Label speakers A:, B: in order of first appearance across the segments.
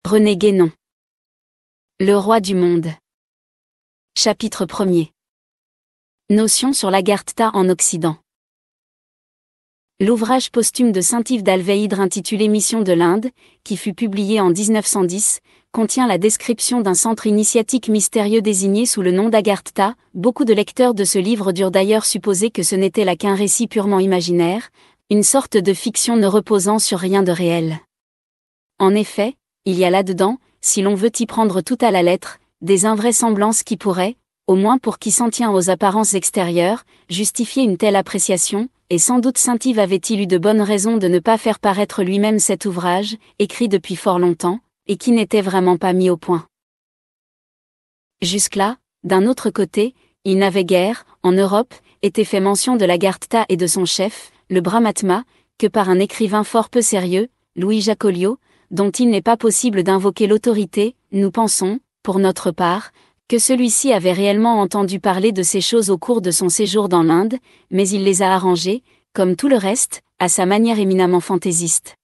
A: René Guénon. Le roi du monde. Chapitre 1er. Notions sur l'Agartha en Occident. L'ouvrage posthume de Saint-Yves d'Alvèidre intitulé Mission de l'Inde, qui fut publié en 1910, contient la description d'un centre initiatique mystérieux désigné sous le nom d'Agartha. Beaucoup de lecteurs de ce livre durent d'ailleurs supposer que ce n'était là qu'un récit purement imaginaire, une sorte de fiction ne reposant sur rien de réel. En effet, il y a là-dedans, si l'on veut y prendre tout à la lettre, des invraisemblances qui pourraient, au moins pour qui s'en tient aux apparences extérieures, justifier une telle appréciation, et sans doute Saint-Yves avait-il eu de bonnes raisons de ne pas faire paraître lui-même cet ouvrage, écrit depuis fort longtemps, et qui n'était vraiment pas mis au point. Jusque-là, d'un autre côté, il n'avait guère, en Europe, été fait mention de l'Agartha et de son chef, le Brahmatma, que par un écrivain fort peu sérieux, Louis Jacolliot, dont il n'est pas possible d'invoquer l'autorité. Nous pensons, pour notre part, que celui-ci avait réellement entendu parler de ces choses au cours de son séjour dans l'Inde, mais il les a arrangées, comme tout le reste, à sa manière éminemment fantaisiste.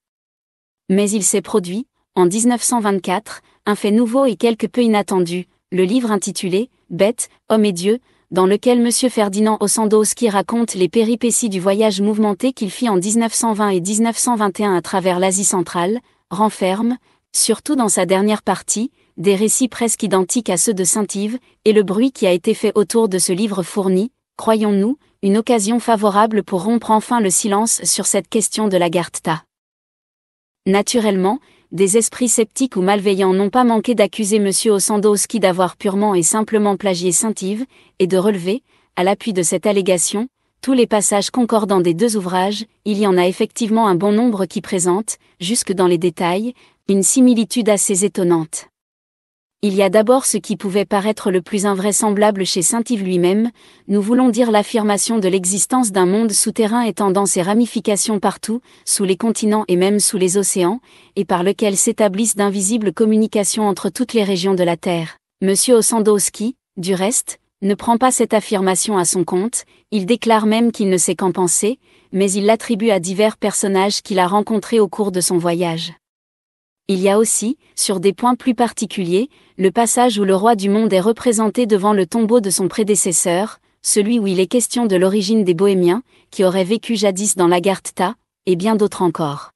A: Mais il s'est produit, en 1924, un fait nouveau et quelque peu inattendu, le livre intitulé « Bêtes, hommes et dieux », dans lequel M. Ferdinand Ossendowski raconte les péripéties du voyage mouvementé qu'il fit en 1920 et 1921 à travers l'Asie centrale, renferme, surtout dans sa dernière partie, des récits presque identiques à ceux de Saint-Yves, et le bruit qui a été fait autour de ce livre fournit, croyons-nous, une occasion favorable pour rompre enfin le silence sur cette question de l'Agartha. Naturellement, des esprits sceptiques ou malveillants n'ont pas manqué d'accuser M. Ossendowski d'avoir purement et simplement plagié Saint-Yves, et de relever, à l'appui de cette allégation, tous les passages concordants des deux ouvrages. Il y en a effectivement un bon nombre qui présentent, jusque dans les détails, une similitude assez étonnante. Il y a d'abord ce qui pouvait paraître le plus invraisemblable chez Saint-Yves lui-même, nous voulons dire l'affirmation de l'existence d'un monde souterrain étendant ses ramifications partout, sous les continents et même sous les océans, et par lequel s'établissent d'invisibles communications entre toutes les régions de la Terre. M. Ossendowski, du reste, ne prend pas cette affirmation à son compte, il déclare même qu'il ne sait qu'en penser, mais il l'attribue à divers personnages qu'il a rencontrés au cours de son voyage. Il y a aussi, sur des points plus particuliers, le passage où le roi du monde est représenté devant le tombeau de son prédécesseur, celui où il est question de l'origine des Bohémiens, qui auraient vécu jadis dans l'Agartha, et bien d'autres encore.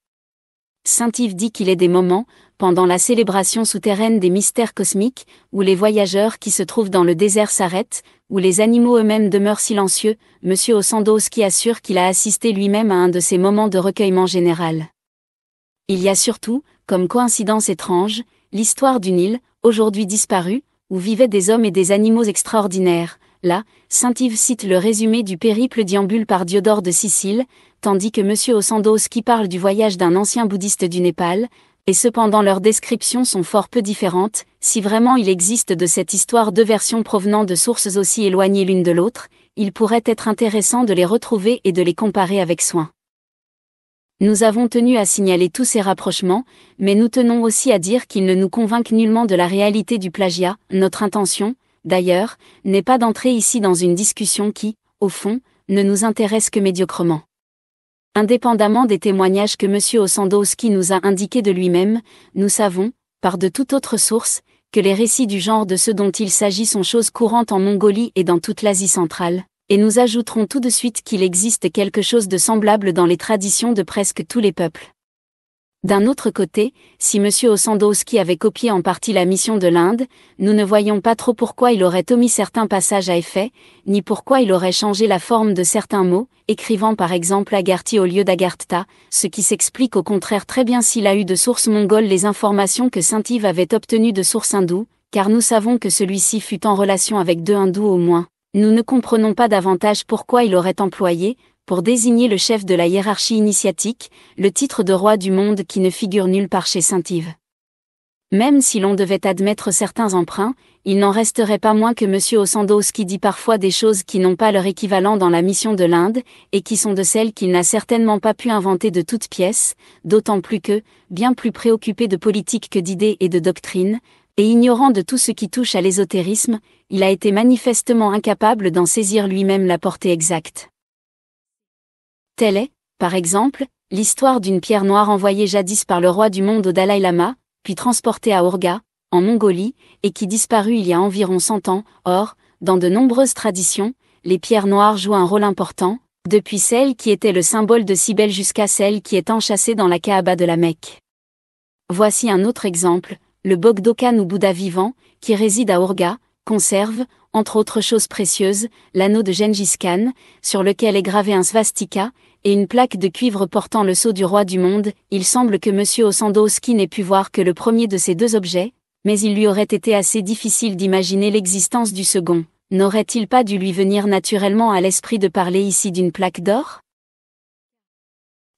A: Saint-Yves dit qu'il est des moments, pendant la célébration souterraine des mystères cosmiques, où les voyageurs qui se trouvent dans le désert s'arrêtent, où les animaux eux-mêmes demeurent silencieux. M. Ossendowski assure qu'il a assisté lui-même à un de ces moments de recueillement général. Il y a surtout, comme coïncidence étrange, l'histoire d'une île, aujourd'hui disparue, où vivaient des hommes et des animaux extraordinaires. Là, Saint-Yves cite le résumé du périple d'Iambule par Diodore de Sicile, tandis que M. Ossendowski parle du voyage d'un ancien bouddhiste du Népal, et cependant leurs descriptions sont fort peu différentes. Si vraiment il existe de cette histoire deux versions provenant de sources aussi éloignées l'une de l'autre, il pourrait être intéressant de les retrouver et de les comparer avec soin. Nous avons tenu à signaler tous ces rapprochements, mais nous tenons aussi à dire qu'ils ne nous convainquent nullement de la réalité du plagiat. Notre intention, d'ailleurs, n'est pas d'entrer ici dans une discussion qui, au fond, ne nous intéresse que médiocrement. Indépendamment des témoignages que M. Ossendowski nous a indiqués de lui-même, nous savons, par de toute autre source, que les récits du genre de ceux dont il s'agit sont chose courante en Mongolie et dans toute l'Asie centrale. Et nous ajouterons tout de suite qu'il existe quelque chose de semblable dans les traditions de presque tous les peuples. D'un autre côté, si M. Ossendowski avait copié en partie la mission de l'Inde, nous ne voyons pas trop pourquoi il aurait omis certains passages à effet, ni pourquoi il aurait changé la forme de certains mots, écrivant par exemple Agarthi au lieu d'Agartha, ce qui s'explique au contraire très bien s'il a eu de sources mongoles les informations que Saint-Yves avait obtenues de sources hindoues, car nous savons que celui-ci fut en relation avec deux hindous au moins. Nous ne comprenons pas davantage pourquoi il aurait employé, pour désigner le chef de la hiérarchie initiatique, le titre de roi du monde qui ne figure nulle part chez Saint-Yves. Même si l'on devait admettre certains emprunts, il n'en resterait pas moins que M. Ossendowski dit parfois des choses qui n'ont pas leur équivalent dans la mission de l'Inde, et qui sont de celles qu'il n'a certainement pas pu inventer de toutes pièces, d'autant plus que, bien plus préoccupé de politique que d'idées et de doctrine, et ignorant de tout ce qui touche à l'ésotérisme, il a été manifestement incapable d'en saisir lui-même la portée exacte. Telle est, par exemple, l'histoire d'une pierre noire envoyée jadis par le roi du monde au Dalaï Lama, puis transporté à Urga, en Mongolie, et qui disparut il y a environ 100 ans. Or, dans de nombreuses traditions, les pierres noires jouent un rôle important, depuis celle qui était le symbole de Cybèle jusqu'à celle qui est enchâssée dans la Kaaba de la Mecque. Voici un autre exemple, le Bogdokan ou Bouddha vivant, qui réside à Urga, conserve, entre autres choses précieuses, l'anneau de Gengis Khan, sur lequel est gravé un svastika, et une plaque de cuivre portant le sceau du roi du monde. Il semble que M. Ossandowski n'ait pu voir que le premier de ces deux objets, mais il lui aurait été assez difficile d'imaginer l'existence du second. N'aurait-il pas dû lui venir naturellement à l'esprit de parler ici d'une plaque d'or ?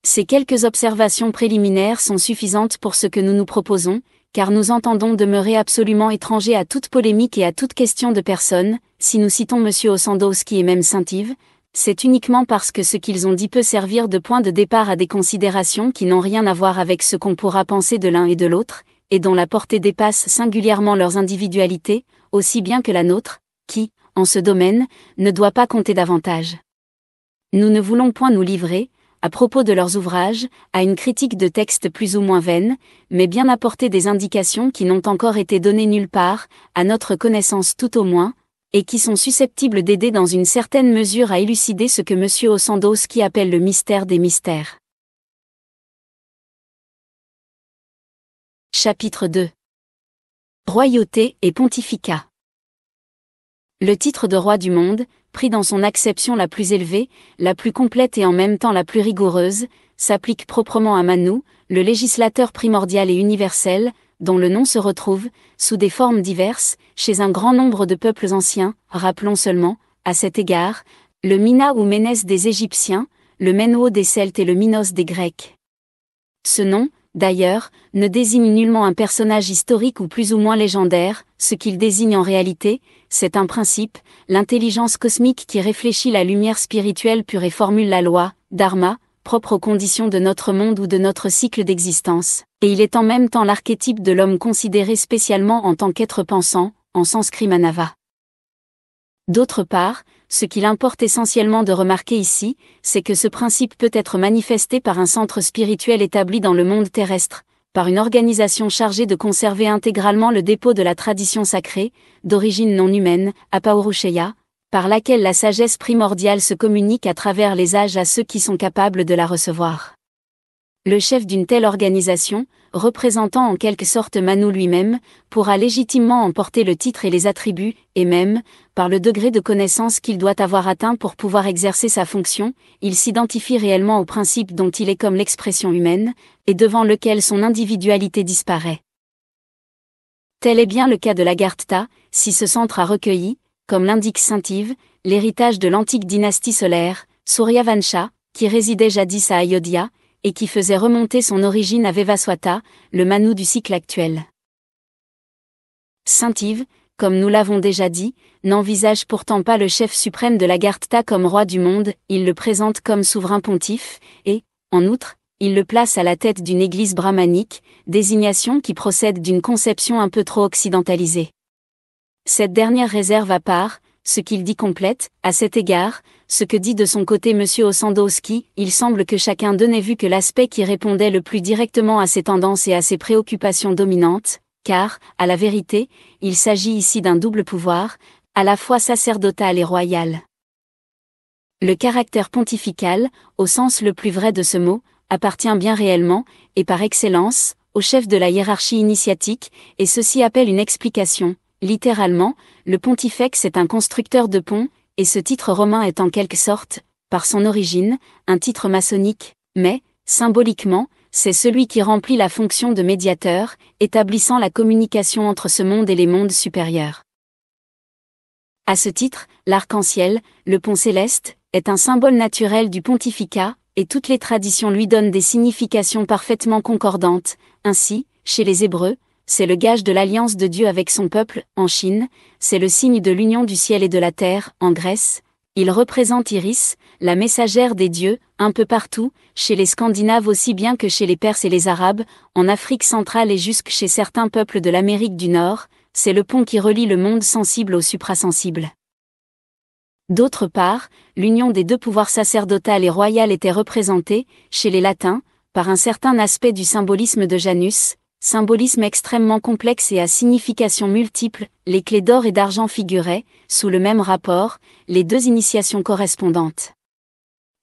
A: Ces quelques observations préliminaires sont suffisantes pour ce que nous nous proposons, car nous entendons demeurer absolument étrangers à toute polémique et à toute question de personne. Si nous citons M. Ossandowski et même Saint-Yves, c'est uniquement parce que ce qu'ils ont dit peut servir de point de départ à des considérations qui n'ont rien à voir avec ce qu'on pourra penser de l'un et de l'autre, et dont la portée dépasse singulièrement leurs individualités, aussi bien que la nôtre, qui, en ce domaine, ne doit pas compter davantage. Nous ne voulons point nous livrer, à propos de leurs ouvrages, à une critique de textes plus ou moins vaine, mais bien apporter des indications qui n'ont encore été données nulle part, à notre connaissance tout au moins, et qui sont susceptibles d'aider dans une certaine mesure à élucider ce que M. Ossandowski appelle le mystère des mystères. Chapitre 2. Royauté et pontificat. Le titre de roi du monde, pris dans son acception la plus élevée, la plus complète et en même temps la plus rigoureuse, s'applique proprement à Manu, le législateur primordial et universel, dont le nom se retrouve, sous des formes diverses, chez un grand nombre de peuples anciens. Rappelons seulement, à cet égard, le Mina ou Ménès des Égyptiens, le Menho des Celtes et le Minos des Grecs. Ce nom, d'ailleurs, ne désigne nullement un personnage historique ou plus ou moins légendaire. Ce qu'il désigne en réalité, c'est un principe, l'intelligence cosmique qui réfléchit la lumière spirituelle pure et formule la loi, dharma, propre aux conditions de notre monde ou de notre cycle d'existence, et il est en même temps l'archétype de l'homme considéré spécialement en tant qu'être pensant, en sanskrit manava. D'autre part, ce qu'il importe essentiellement de remarquer ici, c'est que ce principe peut être manifesté par un centre spirituel établi dans le monde terrestre, par une organisation chargée de conserver intégralement le dépôt de la tradition sacrée, d'origine non humaine, Apaurushaya, par laquelle la sagesse primordiale se communique à travers les âges à ceux qui sont capables de la recevoir. Le chef d'une telle organisation, représentant en quelque sorte Manu lui-même, pourra légitimement en porter le titre et les attributs, et même, par le degré de connaissance qu'il doit avoir atteint pour pouvoir exercer sa fonction, il s'identifie réellement au principe dont il est comme l'expression humaine, et devant lequel son individualité disparaît. Tel est bien le cas de l'Agartha, si ce centre a recueilli, comme l'indique Saint-Yves, l'héritage de l'antique dynastie solaire, Suryavansha, qui résidait jadis à Ayodhya, et qui faisait remonter son origine à Vevaswata, le Manu du cycle actuel. Saint-Yves, comme nous l'avons déjà dit, n'envisage pourtant pas le chef suprême de l'Agartha comme roi du monde, il le présente comme souverain pontife, et, en outre, il le place à la tête d'une église brahmanique, désignation qui procède d'une conception un peu trop occidentalisée. Cette dernière réserve à part, ce qu'il dit complète, à cet égard, ce que dit de son côté M. Ossandowski. Il semble que chacun d'eux n'ait vu que l'aspect qui répondait le plus directement à ses tendances et à ses préoccupations dominantes, car, à la vérité, il s'agit ici d'un double pouvoir, à la fois sacerdotal et royal. Le caractère pontifical, au sens le plus vrai de ce mot, appartient bien réellement, et par excellence, au chef de la hiérarchie initiatique, et ceci appelle une explication. Littéralement, le pontifex est un constructeur de ponts, et ce titre romain est en quelque sorte, par son origine, un titre maçonnique, mais, symboliquement, c'est celui qui remplit la fonction de médiateur, établissant la communication entre ce monde et les mondes supérieurs. À ce titre, l'arc-en-ciel, le pont céleste, est un symbole naturel du pontificat, et toutes les traditions lui donnent des significations parfaitement concordantes. Ainsi, chez les Hébreux, c'est le gage de l'alliance de Dieu avec son peuple. En Chine, c'est le signe de l'union du ciel et de la terre. En Grèce, il représente Iris, la messagère des dieux. Un peu partout, chez les Scandinaves aussi bien que chez les Perses et les Arabes, en Afrique centrale et jusque chez certains peuples de l'Amérique du Nord, c'est le pont qui relie le monde sensible au suprasensible. D'autre part, l'union des deux pouvoirs sacerdotal et royal était représentée, chez les Latins, par un certain aspect du symbolisme de Janus, Symbolisme extrêmement complexe et à signification multiple, les clés d'or et d'argent figuraient, sous le même rapport, les deux initiations correspondantes.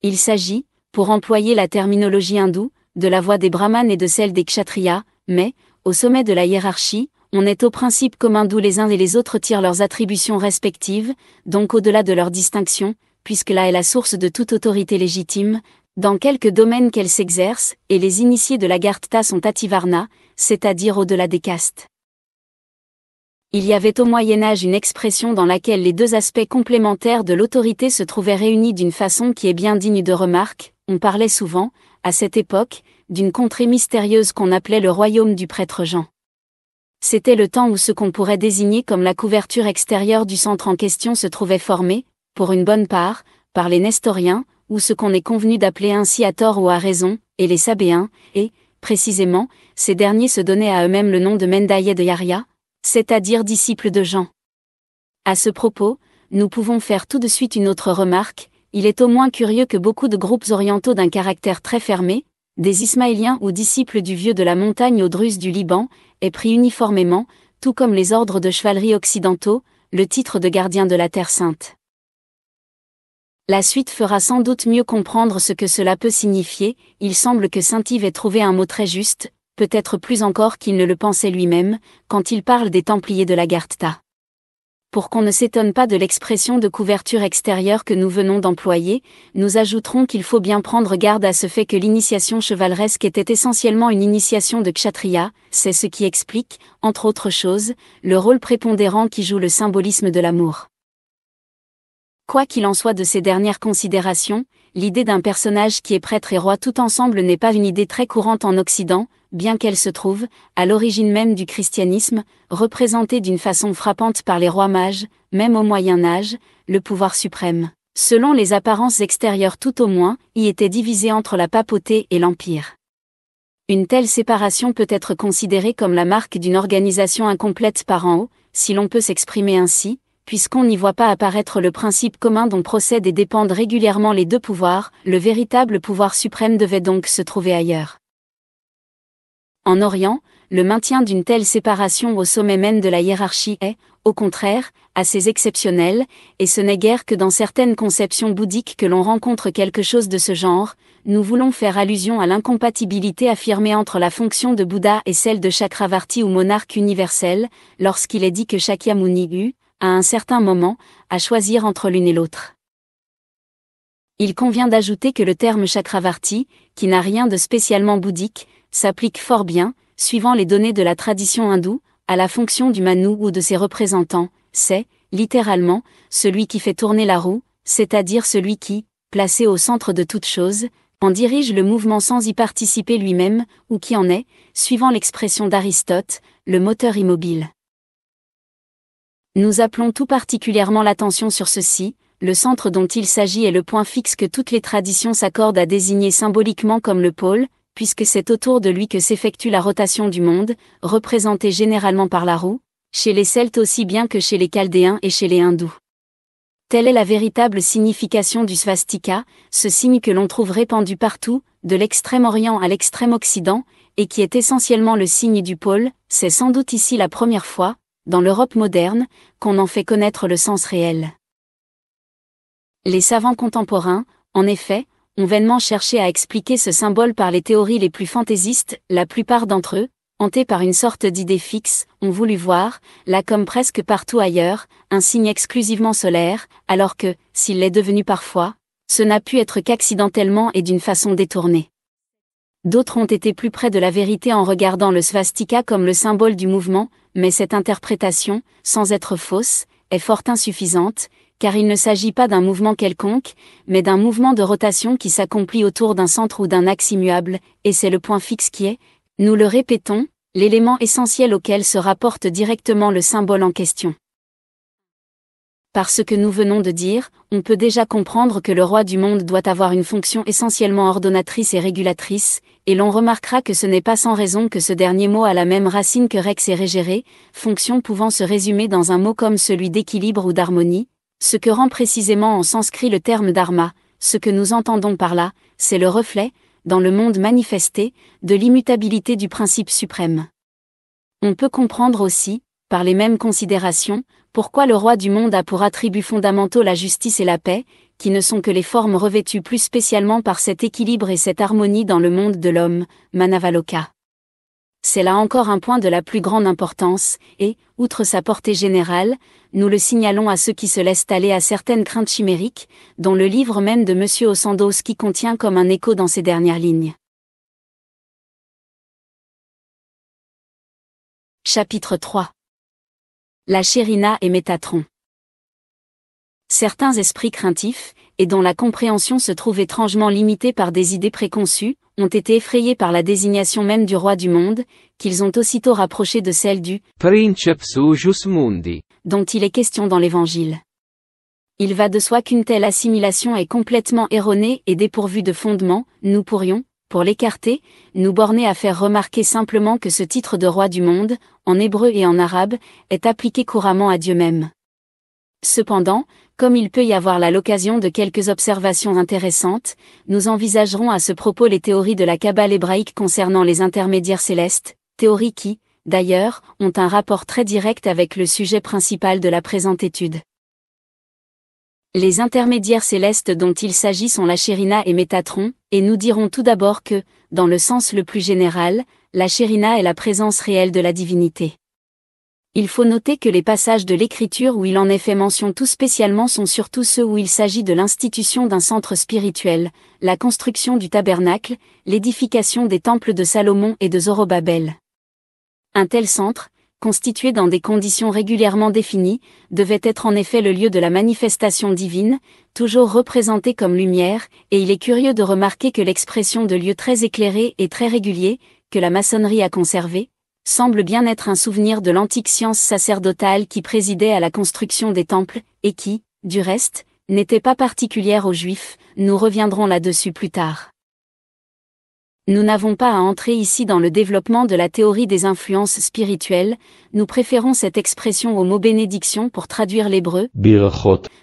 A: Il s'agit, pour employer la terminologie hindoue, de la voie des brahmanes et de celle des kshatriyas, mais, au sommet de la hiérarchie, on est au principe commun d'où les uns et les autres tirent leurs attributions respectives, donc au-delà de leur distinction, puisque là est la source de toute autorité légitime, dans quelque domaine qu'elle s'exerce, et les initiés de la Gartha sont Ativarna, c'est-à-dire au-delà des castes. Il y avait au Moyen-Âge une expression dans laquelle les deux aspects complémentaires de l'autorité se trouvaient réunis d'une façon qui est bien digne de remarque. On parlait souvent, à cette époque, d'une contrée mystérieuse qu'on appelait le royaume du prêtre Jean. C'était le temps où ce qu'on pourrait désigner comme la couverture extérieure du centre en question se trouvait formé, pour une bonne part, par les Nestoriens, ou ce qu'on est convenu d'appeler ainsi à tort ou à raison, et les Sabéens, et, précisément, ces derniers se donnaient à eux-mêmes le nom de Mendaïe de Yaria, c'est-à-dire disciples de Jean. À ce propos, nous pouvons faire tout de suite une autre remarque. Il est au moins curieux que beaucoup de groupes orientaux d'un caractère très fermé, des Ismaéliens ou disciples du vieux de la montagne aux Druzes du Liban, aient pris uniformément, tout comme les ordres de chevalerie occidentaux, le titre de gardien de la Terre Sainte. La suite fera sans doute mieux comprendre ce que cela peut signifier. Il semble que saint Yves ait trouvé un mot très juste, peut-être plus encore qu'il ne le pensait lui-même, quand il parle des Templiers de la Gartha. Pour qu'on ne s'étonne pas de l'expression de couverture extérieure que nous venons d'employer, nous ajouterons qu'il faut bien prendre garde à ce fait que l'initiation chevaleresque était essentiellement une initiation de kshatriya, c'est ce qui explique, entre autres choses, le rôle prépondérant qui joue le symbolisme de l'amour. Quoi qu'il en soit de ces dernières considérations, l'idée d'un personnage qui est prêtre et roi tout ensemble n'est pas une idée très courante en Occident, bien qu'elle se trouve, à l'origine même du christianisme, représentée d'une façon frappante par les rois mages, même au Moyen-Âge, le pouvoir suprême, selon les apparences extérieures tout au moins, y était divisé entre la papauté et l'empire. Une telle séparation peut être considérée comme la marque d'une organisation incomplète par en haut, si l'on peut s'exprimer ainsi, puisqu'on n'y voit pas apparaître le principe commun dont procèdent et dépendent régulièrement les deux pouvoirs, le véritable pouvoir suprême devait donc se trouver ailleurs. En Orient, le maintien d'une telle séparation au sommet même de la hiérarchie est, au contraire, assez exceptionnel, et ce n'est guère que dans certaines conceptions bouddhiques que l'on rencontre quelque chose de ce genre. Nous voulons faire allusion à l'incompatibilité affirmée entre la fonction de Bouddha et celle de Chakravarti ou monarque universel, lorsqu'il est dit que Shakyamuni eut, à un certain moment, à choisir entre l'une et l'autre. Il convient d'ajouter que le terme Chakravarti, qui n'a rien de spécialement bouddhique, s'applique fort bien, suivant les données de la tradition hindoue, à la fonction du Manu ou de ses représentants. C'est, littéralement, celui qui fait tourner la roue, c'est-à-dire celui qui, placé au centre de toute chose, en dirige le mouvement sans y participer lui-même, ou qui en est, suivant l'expression d'Aristote, le moteur immobile. Nous appelons tout particulièrement l'attention sur ceci, le centre dont il s'agit est le point fixe que toutes les traditions s'accordent à désigner symboliquement comme le pôle, puisque c'est autour de lui que s'effectue la rotation du monde, représentée généralement par la roue, chez les Celtes aussi bien que chez les Chaldéens et chez les Hindous. Telle est la véritable signification du svastika, ce signe que l'on trouve répandu partout, de l'extrême-orient à l'extrême-occident, et qui est essentiellement le signe du pôle. C'est sans doute ici la première fois, dans l'Europe moderne, qu'on en fait connaître le sens réel. Les savants contemporains, en effet, ont vainement cherché à expliquer ce symbole par les théories les plus fantaisistes. La plupart d'entre eux, hantés par une sorte d'idée fixe, ont voulu voir, là comme presque partout ailleurs, un signe exclusivement solaire, alors que, s'il l'est devenu parfois, ce n'a pu être qu'accidentellement et d'une façon détournée. D'autres ont été plus près de la vérité en regardant le svastika comme le symbole du mouvement, mais cette interprétation, sans être fausse, est fort insuffisante, car il ne s'agit pas d'un mouvement quelconque, mais d'un mouvement de rotation qui s'accomplit autour d'un centre ou d'un axe immuable, et c'est le point fixe qui est, nous le répétons, l'élément essentiel auquel se rapporte directement le symbole en question. Par ce que nous venons de dire, on peut déjà comprendre que le roi du monde doit avoir une fonction essentiellement ordonnatrice et régulatrice, et l'on remarquera que ce n'est pas sans raison que ce dernier mot a la même racine que rex et régere, fonction pouvant se résumer dans un mot comme celui d'équilibre ou d'harmonie, ce que rend précisément en sanskrit le terme dharma. Ce que nous entendons par là, c'est le reflet, dans le monde manifesté, de l'immutabilité du principe suprême. On peut comprendre aussi, par les mêmes considérations, pourquoi le roi du monde a pour attributs fondamentaux la justice et la paix, qui ne sont que les formes revêtues plus spécialement par cet équilibre et cette harmonie dans le monde de l'homme, Manavaloka. C'est là encore un point de la plus grande importance, et, outre sa portée générale, nous le signalons à ceux qui se laissent aller à certaines craintes chimériques, dont le livre même de M. Ossandowski contient comme un écho dans ces dernières lignes. Chapitre 3. La Chérina et Métatron. Certains esprits craintifs, et dont la compréhension se trouve étrangement limitée par des idées préconçues, ont été effrayés par la désignation même du roi du monde, qu'ils ont aussitôt rapprochée de celle du
B: Princeps Huius Mundi,
A: dont il est question dans l'Évangile. Il va de soi qu'une telle assimilation est complètement erronée et dépourvue de fondement. Nous pourrions, pour l'écarter, nous borner à faire remarquer simplement que ce titre de roi du monde, en hébreu et en arabe, est appliqué couramment à Dieu même. Cependant, comme il peut y avoir là l'occasion de quelques observations intéressantes, nous envisagerons à ce propos les théories de la Kabbale hébraïque concernant les intermédiaires célestes, théories qui, d'ailleurs, ont un rapport très direct avec le sujet principal de la présente étude. Les intermédiaires célestes dont il s'agit sont la Chérina et Métatron, et nous dirons tout d'abord que, dans le sens le plus général, la Chérina est la présence réelle de la divinité. Il faut noter que les passages de l'Écriture où il en est fait mention tout spécialement sont surtout ceux où il s'agit de l'institution d'un centre spirituel, la construction du tabernacle, l'édification des temples de Salomon et de Zorobabel. Un tel centre, constitué dans des conditions régulièrement définies, devait être en effet le lieu de la manifestation divine, toujours représenté comme lumière, et il est curieux de remarquer que l'expression de lieu très éclairé et très régulier, que la maçonnerie a conservé, semble bien être un souvenir de l'antique science sacerdotale qui présidait à la construction des temples, et qui, du reste, n'était pas particulière aux Juifs. Nous reviendrons là-dessus plus tard. Nous n'avons pas à entrer ici dans le développement de la théorie des influences spirituelles, nous préférons cette expression au mot bénédiction pour traduire l'hébreu,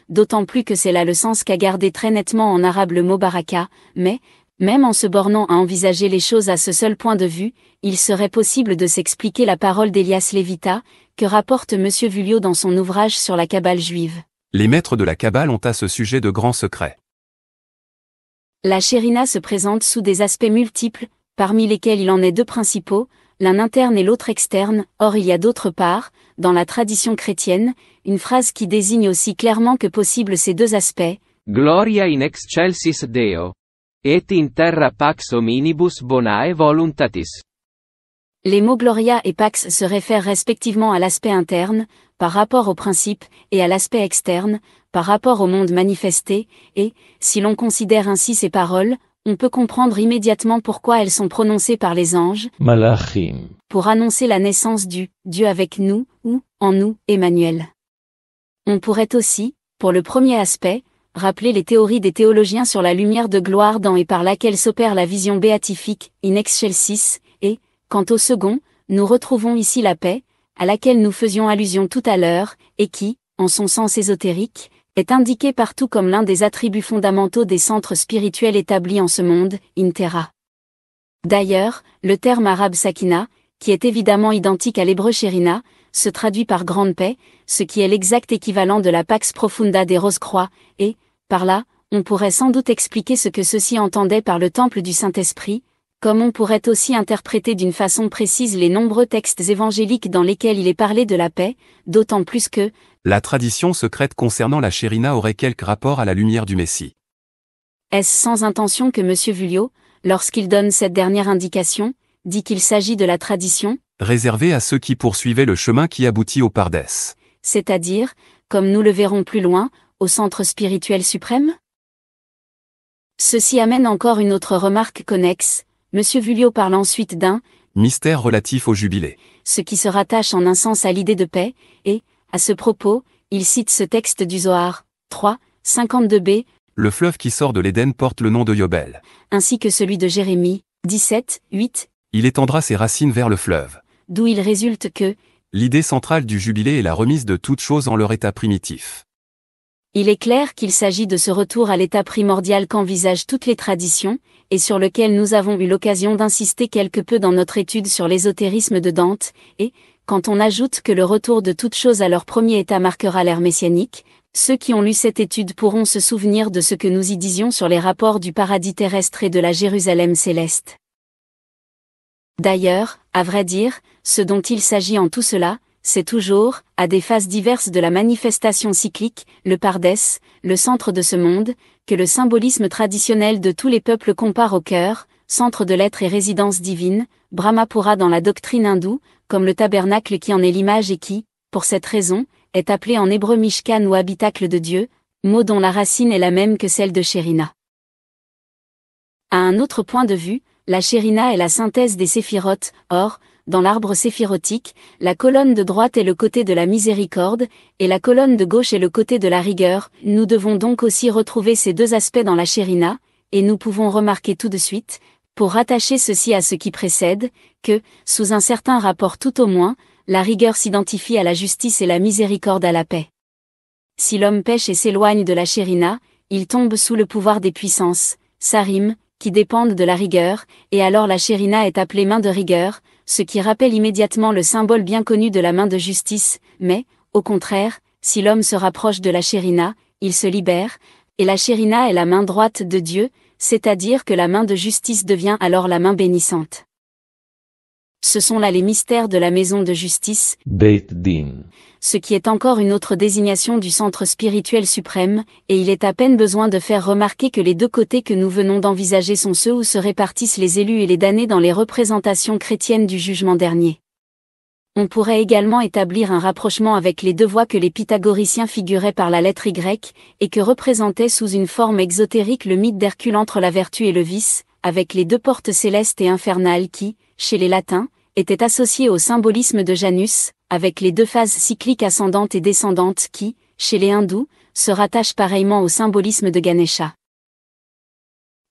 A: d'autant plus que c'est là le sens qu'a gardé très nettement en arabe le mot baraka, mais, même en se bornant à envisager les choses à ce seul point de vue, il serait possible de s'expliquer la parole d'Elias Lévita, que rapporte M. Vuillot dans son ouvrage sur la Kabbale juive.
C: Les maîtres de la Kabbale ont à ce sujet de grands secrets.
A: La Chérina se présente sous des aspects multiples, parmi lesquels il en est deux principaux, l'un interne et l'autre externe. Or il y a d'autre part, dans la tradition chrétienne, une phrase qui désigne aussi clairement que possible ces deux aspects.
B: Gloria in excelsis Deo, et in terra pax hominibus bonae voluntatis.
A: Les mots Gloria et Pax se réfèrent respectivement à l'aspect interne, par rapport au principe, et à l'aspect externe, par rapport au monde manifesté, et, si l'on considère ainsi ces paroles, on peut comprendre immédiatement pourquoi elles sont prononcées par les anges,
D: Malachim,
A: pour annoncer la naissance du Dieu avec nous, ou, en nous, Emmanuel. On pourrait aussi, pour le premier aspect, rappeler les théories des théologiens sur la lumière de gloire dans et par laquelle s'opère la vision béatifique, in excelsis, et, quant au second, nous retrouvons ici la paix, à laquelle nous faisions allusion tout à l'heure, et qui, en son sens ésotérique, est indiquée partout comme l'un des attributs fondamentaux des centres spirituels établis en ce monde, in terra. D'ailleurs, le terme arabe sakina, qui est évidemment identique à l'hébreu chérina, se traduit par grande paix, ce qui est l'exact équivalent de la pax profunda des Rose-Croix, et, par là, on pourrait sans doute expliquer ce que ceux-ci entendaient par le temple du Saint-Esprit, comme on pourrait aussi interpréter d'une façon précise les nombreux textes évangéliques dans lesquels il est parlé de la paix, d'autant plus que
C: la tradition secrète concernant la Chérina aurait quelque rapport à la lumière du Messie.
A: Est-ce sans intention que M. Vuillot, lorsqu'il donne cette dernière indication, dit qu'il s'agit de la tradition,
C: réservée à ceux qui poursuivaient le chemin qui aboutit au Pardès,
A: c'est-à-dire, comme nous le verrons plus loin, au centre spirituel suprême? Ceci amène encore une autre remarque connexe. M. Vuillot parle ensuite d'un
C: mystère relatif au jubilé,
A: ce qui se rattache en un sens à l'idée de paix, et, à ce propos, il cite ce texte du Zohar, 3, 52b,
C: le fleuve qui sort de l'Éden porte le nom de Yobel,
A: ainsi que celui de Jérémie, 17, 8,
C: il étendra ses racines vers le fleuve,
A: d'où il résulte que
C: l'idée centrale du jubilé est la remise de toutes choses en leur état primitif.
A: Il est clair qu'il s'agit de ce retour à l'état primordial qu'envisagent toutes les traditions, et sur lequel nous avons eu l'occasion d'insister quelque peu dans notre étude sur l'ésotérisme de Dante, et, quand on ajoute que le retour de toute chose à leur premier état marquera l'ère messianique, ceux qui ont lu cette étude pourront se souvenir de ce que nous y disions sur les rapports du paradis terrestre et de la Jérusalem céleste. D'ailleurs, à vrai dire, ce dont il s'agit en tout cela, c'est toujours, à des phases diverses de la manifestation cyclique, le Pardès, le centre de ce monde, que le symbolisme traditionnel de tous les peuples compare au cœur, centre de l'être et résidence divine, Brahmapura dans la doctrine hindoue, comme le tabernacle qui en est l'image et qui, pour cette raison, est appelé en hébreu Mishkan ou habitacle de Dieu, mot dont la racine est la même que celle de Shérina. À un autre point de vue, la Shérina est la synthèse des séphirotes, or, dans l'arbre séphirotique, la colonne de droite est le côté de la miséricorde, et la colonne de gauche est le côté de la rigueur. Nous devons donc aussi retrouver ces deux aspects dans la Shérina, et nous pouvons remarquer tout de suite, pour rattacher ceci à ce qui précède, que, sous un certain rapport tout au moins, la rigueur s'identifie à la justice et la miséricorde à la paix. Si l'homme pêche et s'éloigne de la Shérina, il tombe sous le pouvoir des puissances, Sarim, qui dépendent de la rigueur, et alors la Shérina est appelée main de rigueur, ce qui rappelle immédiatement le symbole bien connu de la main de justice, mais, au contraire, si l'homme se rapproche de la Shérina, il se libère, et la Shérina est la main droite de Dieu, c'est-à-dire que la main de justice devient alors la main bénissante. Ce sont là les mystères de la maison de justice,
D: Beit Din.
A: Ce qui est encore une autre désignation du centre spirituel suprême, et il est à peine besoin de faire remarquer que les deux côtés que nous venons d'envisager sont ceux où se répartissent les élus et les damnés dans les représentations chrétiennes du jugement dernier. On pourrait également établir un rapprochement avec les deux voies que les pythagoriciens figuraient par la lettre Y, et que représentait sous une forme exotérique le mythe d'Hercule entre la vertu et le vice, avec les deux portes célestes et infernales qui, chez les latins, étaient associées au symbolisme de Janus, avec les deux phases cycliques ascendantes et descendantes qui, chez les hindous, se rattachent pareillement au symbolisme de Ganesha.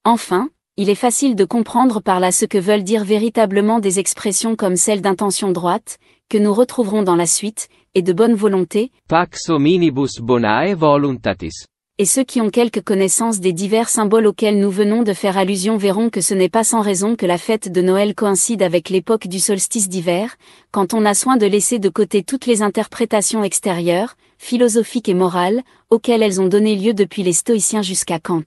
A: Enfin, il est facile de comprendre par là ce que veulent dire véritablement des expressions comme celle d'intention droite, que nous retrouverons dans la suite, et de bonne volonté,
B: Pax hominibus bonae voluntatis.
A: et ceux qui ont quelque connaissance des divers symboles auxquels nous venons de faire allusion verront que ce n'est pas sans raison que la fête de Noël coïncide avec l'époque du solstice d'hiver, quand on a soin de laisser de côté toutes les interprétations extérieures, philosophiques et morales, auxquelles elles ont donné lieu depuis les stoïciens jusqu'à Kant.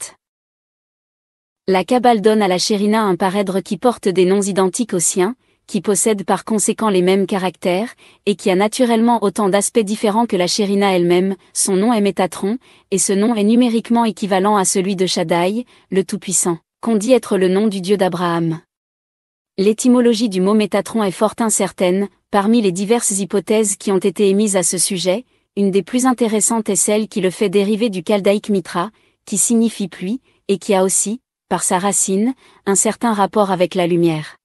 A: La Kabbale donne à la Shérina un parèdre qui porte des noms identiques aux siens, qui possède par conséquent les mêmes caractères, et qui a naturellement autant d'aspects différents que la Shérina elle-même. Son nom est Métatron, et ce nom est numériquement équivalent à celui de Shaddai, le Tout-Puissant, qu'on dit être le nom du Dieu d'Abraham. L'étymologie du mot Métatron est fort incertaine. Parmi les diverses hypothèses qui ont été émises à ce sujet, une des plus intéressantes est celle qui le fait dériver du chaldéique Mitra, qui signifie pluie, et qui a aussi, par sa racine, un certain rapport avec la lumière.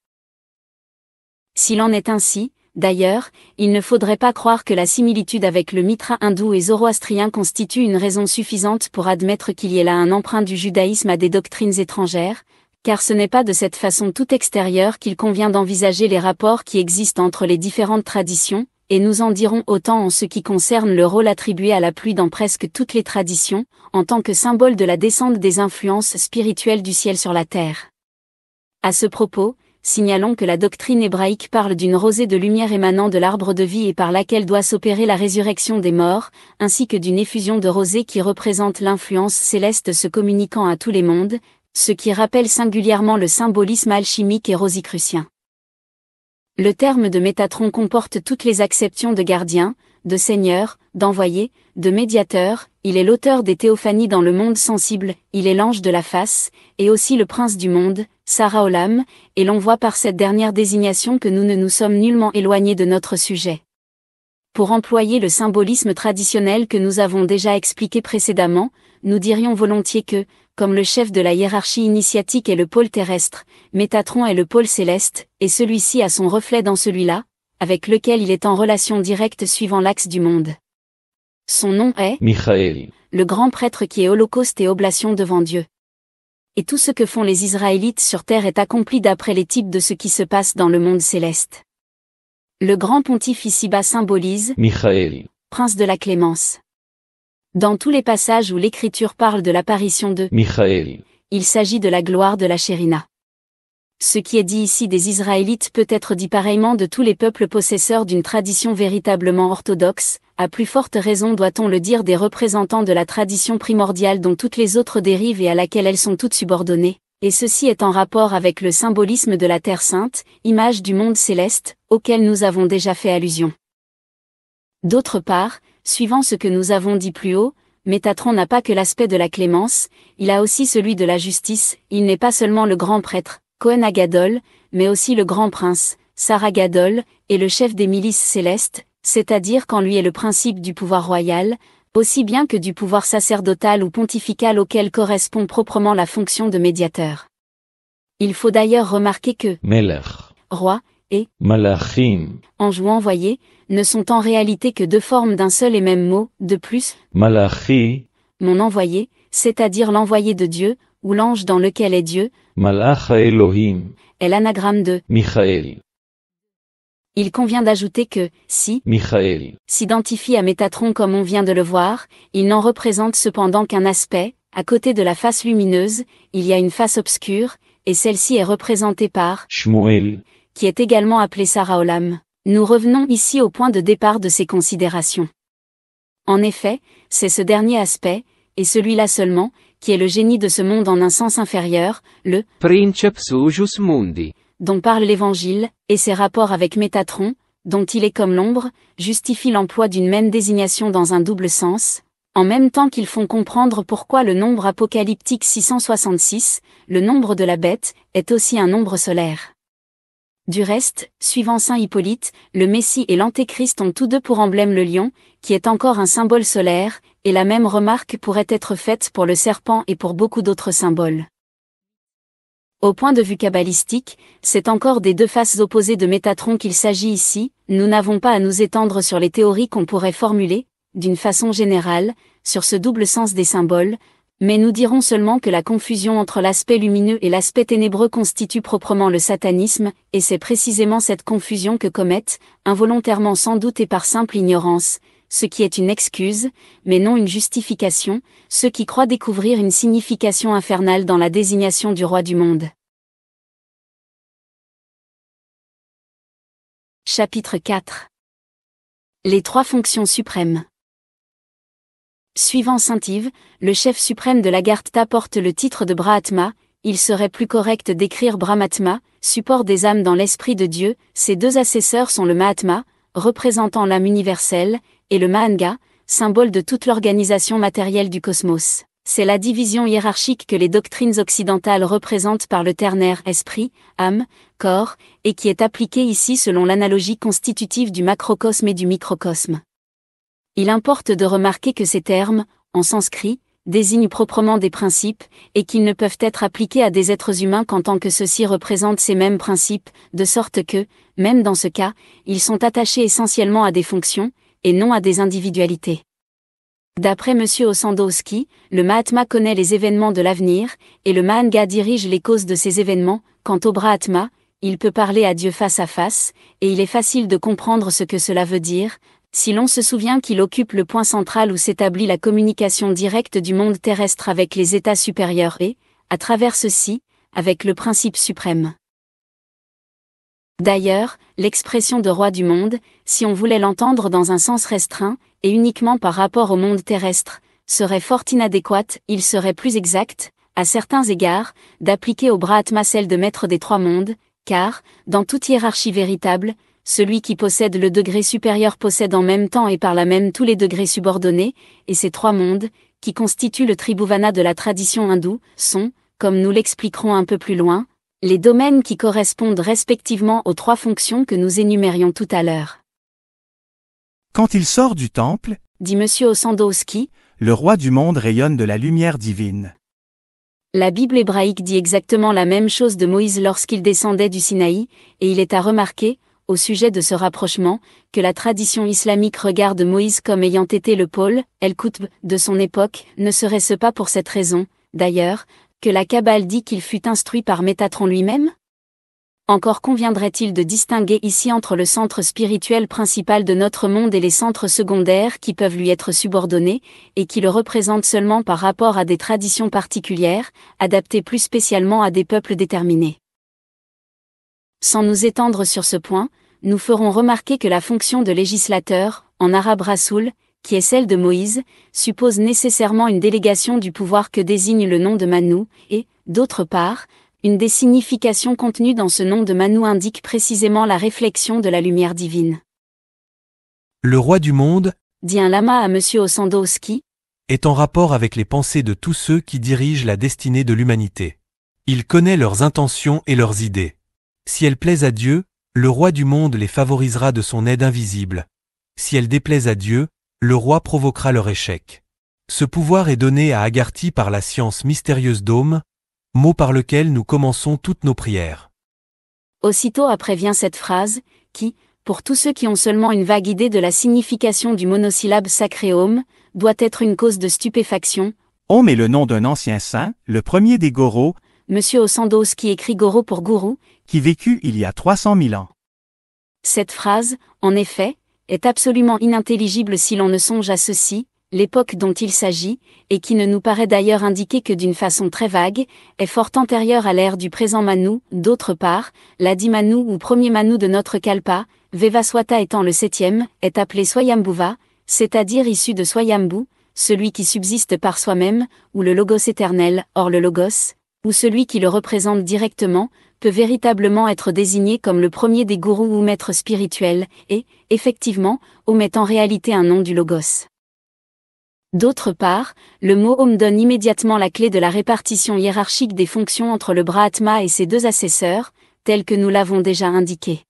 A: S'il en est ainsi, d'ailleurs, il ne faudrait pas croire que la similitude avec le mitra hindou et zoroastrien constitue une raison suffisante pour admettre qu'il y ait là un emprunt du judaïsme à des doctrines étrangères, car ce n'est pas de cette façon tout extérieure qu'il convient d'envisager les rapports qui existent entre les différentes traditions, et nous en dirons autant en ce qui concerne le rôle attribué à la pluie dans presque toutes les traditions, en tant que symbole de la descente des influences spirituelles du ciel sur la terre. À ce propos, signalons que la doctrine hébraïque parle d'une rosée de lumière émanant de l'arbre de vie et par laquelle doit s'opérer la résurrection des morts, ainsi que d'une effusion de rosée qui représente l'influence céleste se communiquant à tous les mondes, ce qui rappelle singulièrement le symbolisme alchimique et rosicrucien. Le terme de Métatron comporte toutes les acceptions de gardien, de seigneur, d'envoyé, de médiateur. Il est l'auteur des théophanies dans le monde sensible, il est l'ange de la face, et aussi le prince du monde, Sara Olam, et l'on voit par cette dernière désignation que nous ne nous sommes nullement éloignés de notre sujet. Pour employer le symbolisme traditionnel que nous avons déjà expliqué précédemment, nous dirions volontiers que, comme le chef de la hiérarchie initiatique est le pôle terrestre, Métatron est le pôle céleste, et celui-ci a son reflet dans celui-là, avec lequel il est en relation directe suivant l'axe du monde. Son nom est
D: Michael.
A: Le grand prêtre qui est holocauste et oblation devant Dieu. Et tout ce que font les Israélites sur terre est accompli d'après les types de ce qui se passe dans le monde céleste. Le grand pontife ici-bas symbolise
D: Michael.
A: Prince de la Clémence. Dans tous les passages où l'Écriture parle de l'apparition de
D: Michael.
A: il s'agit de la gloire de la Shérina. Ce qui est dit ici des Israélites peut être dit pareillement de tous les peuples possesseurs d'une tradition véritablement orthodoxe, à plus forte raison doit-on le dire des représentants de la tradition primordiale dont toutes les autres dérivent et à laquelle elles sont toutes subordonnées, et ceci est en rapport avec le symbolisme de la Terre Sainte, image du monde céleste, auquel nous avons déjà fait allusion. D'autre part, suivant ce que nous avons dit plus haut, Métatron n'a pas que l'aspect de la clémence, il a aussi celui de la justice, il n'est pas seulement le grand prêtre, Cohen Agadol, mais aussi le grand prince, Sarah Gadol, et le chef des milices célestes, c'est-à-dire qu'en lui est le principe du pouvoir royal, aussi bien que du pouvoir sacerdotal ou pontifical auquel correspond proprement la fonction de médiateur. Il faut d'ailleurs remarquer que
D: Melech,
A: roi et
D: Malachim,
A: ange ou envoyé ne sont en réalité que deux formes d'un seul et même mot. De plus,
D: Malachi,
A: mon envoyé, c'est-à-dire l'envoyé de Dieu, ou l'ange dans lequel est Dieu,
D: Malach Elohim,
A: est l'anagramme de
D: Michael,
A: Il convient d'ajouter que, si
D: Michael,
A: s'identifie à Métatron comme on vient de le voir, il n'en représente cependant qu'un aspect, à côté de la face lumineuse, il y a une face obscure, et celle-ci est représentée par
D: Shmuel,
A: qui est également appelé Sarah Olam. Nous revenons ici au point de départ de ces considérations. En effet, c'est ce dernier aspect, et celui-là seulement, qui est le génie de ce monde en un sens inférieur, le
B: Princeps usus mundi.
A: dont parle l'Évangile, et ses rapports avec Métatron, dont il est comme l'ombre, justifient l'emploi d'une même désignation dans un double sens, en même temps qu'ils font comprendre pourquoi le nombre apocalyptique 666, le nombre de la bête, est aussi un nombre solaire. Du reste, suivant saint Hippolyte, le Messie et l'Antéchrist ont tous deux pour emblème le lion, qui est encore un symbole solaire, et la même remarque pourrait être faite pour le serpent et pour beaucoup d'autres symboles. Au point de vue kabbalistique, c'est encore des deux faces opposées de Métatron qu'il s'agit ici, nous n'avons pas à nous étendre sur les théories qu'on pourrait formuler, d'une façon générale, sur ce double sens des symboles, mais nous dirons seulement que la confusion entre l'aspect lumineux et l'aspect ténébreux constitue proprement le satanisme, et c'est précisément cette confusion que commettent, involontairement sans doute et par simple ignorance, ce qui est une excuse, mais non une justification, ceux qui croient découvrir une signification infernale dans la désignation du roi du monde. Chapitre 4. Les trois fonctions suprêmes. Suivant saint Yves, le chef suprême de l'Agartha porte le titre de Brahmatma, il serait plus correct d'écrire Brahmatma, support des âmes dans l'esprit de Dieu, ses deux assesseurs sont le Mahatma, représentant l'âme universelle, et le Mahanga, symbole de toute l'organisation matérielle du cosmos. C'est la division hiérarchique que les doctrines occidentales représentent par le ternaire esprit, âme, corps, et qui est appliquée ici selon l'analogie constitutive du macrocosme et du microcosme. Il importe de remarquer que ces termes, en sanskrit, désignent proprement des principes, et qu'ils ne peuvent être appliqués à des êtres humains qu'en tant que ceux-ci représentent ces mêmes principes, de sorte que, même dans ce cas, ils sont attachés essentiellement à des fonctions, et non à des individualités. D'après M. Ossandowski, le Mahatma connaît les événements de l'avenir, et le Mahanga dirige les causes de ces événements. Quant au Brahmatma, il peut parler à Dieu face à face, et il est facile de comprendre ce que cela veut dire, si l'on se souvient qu'il occupe le point central où s'établit la communication directe du monde terrestre avec les états supérieurs et, à travers ceux-ci, avec le principe suprême. D'ailleurs, l'expression de roi du monde, si on voulait l'entendre dans un sens restreint, et uniquement par rapport au monde terrestre, serait fort inadéquate, il serait plus exact, à certains égards, d'appliquer au Brahmatma celle de maître des trois mondes, car, dans toute hiérarchie véritable, celui qui possède le degré supérieur possède en même temps et par là même tous les degrés subordonnés, et ces trois mondes, qui constituent le Tribhuvana de la tradition hindoue, sont, comme nous l'expliquerons un peu plus loin, les domaines qui correspondent respectivement aux trois fonctions que nous énumérions tout à l'heure.
E: Quand il sort du temple,
A: Dit M. Ossandowski,
E: le roi du monde rayonne de la lumière divine.
A: la Bible hébraïque dit exactement la même chose de Moïse lorsqu'il descendait du Sinaï, et il est à remarquer, au sujet de ce rapprochement, que la tradition islamique regarde Moïse comme ayant été le Paul, el-Qutb, de son époque, ne serait-ce pas pour cette raison, d'ailleurs, que la Kabbale dit qu'il fut instruit par Métatron lui-même? Encore conviendrait-il de distinguer ici entre le centre spirituel principal de notre monde et les centres secondaires qui peuvent lui être subordonnés, et qui le représentent seulement par rapport à des traditions particulières, adaptées plus spécialement à des peuples déterminés. Sans nous étendre sur ce point, nous ferons remarquer que la fonction de législateur, en arabe rasoul, qui est celle de Moïse, suppose nécessairement une délégation du pouvoir que désigne le nom de Manou, et, d'autre part, une des significations contenues dans ce nom de Manou indique précisément la réflexion de la lumière divine.
F: Le roi du monde,
A: Dit un lama à M. Ossandowski,
F: est en rapport avec les pensées de tous ceux qui dirigent la destinée de l'humanité. Il connaît leurs intentions et leurs idées. Si elles plaisent à Dieu, le roi du monde les favorisera de son aide invisible. Si elles déplaisent à Dieu, le roi provoquera leur échec. Ce pouvoir est donné à Agarthy par la science mystérieuse d'Om, mot par lequel nous commençons toutes nos prières.
A: Aussitôt après vient cette phrase, qui, pour tous ceux qui ont seulement une vague idée de la signification du monosyllabe sacré Om, doit être une cause de stupéfaction.
E: Om est le nom d'un ancien saint, le premier des Goros,
A: M. Ossandowski écrit Goro pour gourou.
E: qui vécut il y a 300 000 ans.
A: Cette phrase, en effet, est absolument inintelligible si l'on ne songe à ceci, l'époque dont il s'agit, et qui ne nous paraît d'ailleurs indiquer que d'une façon très vague, est fort antérieure à l'ère du présent Manu. D'autre part, l'Adi Manu ou premier Manu de notre Kalpa, Vevaswata étant le 7e, est appelé Swayambhuva, c'est-à-dire issu de Swayambhu, celui qui subsiste par soi-même, ou le Logos éternel, or le Logos, ou celui qui le représente directement, peut véritablement être désigné comme le premier des gourous ou maîtres spirituels, et, effectivement, Om est en réalité un nom du Logos. D'autre part, le mot Om donne immédiatement la clé de la répartition hiérarchique des fonctions entre le Brahma et ses deux assesseurs, tel que nous l'avons déjà indiqué.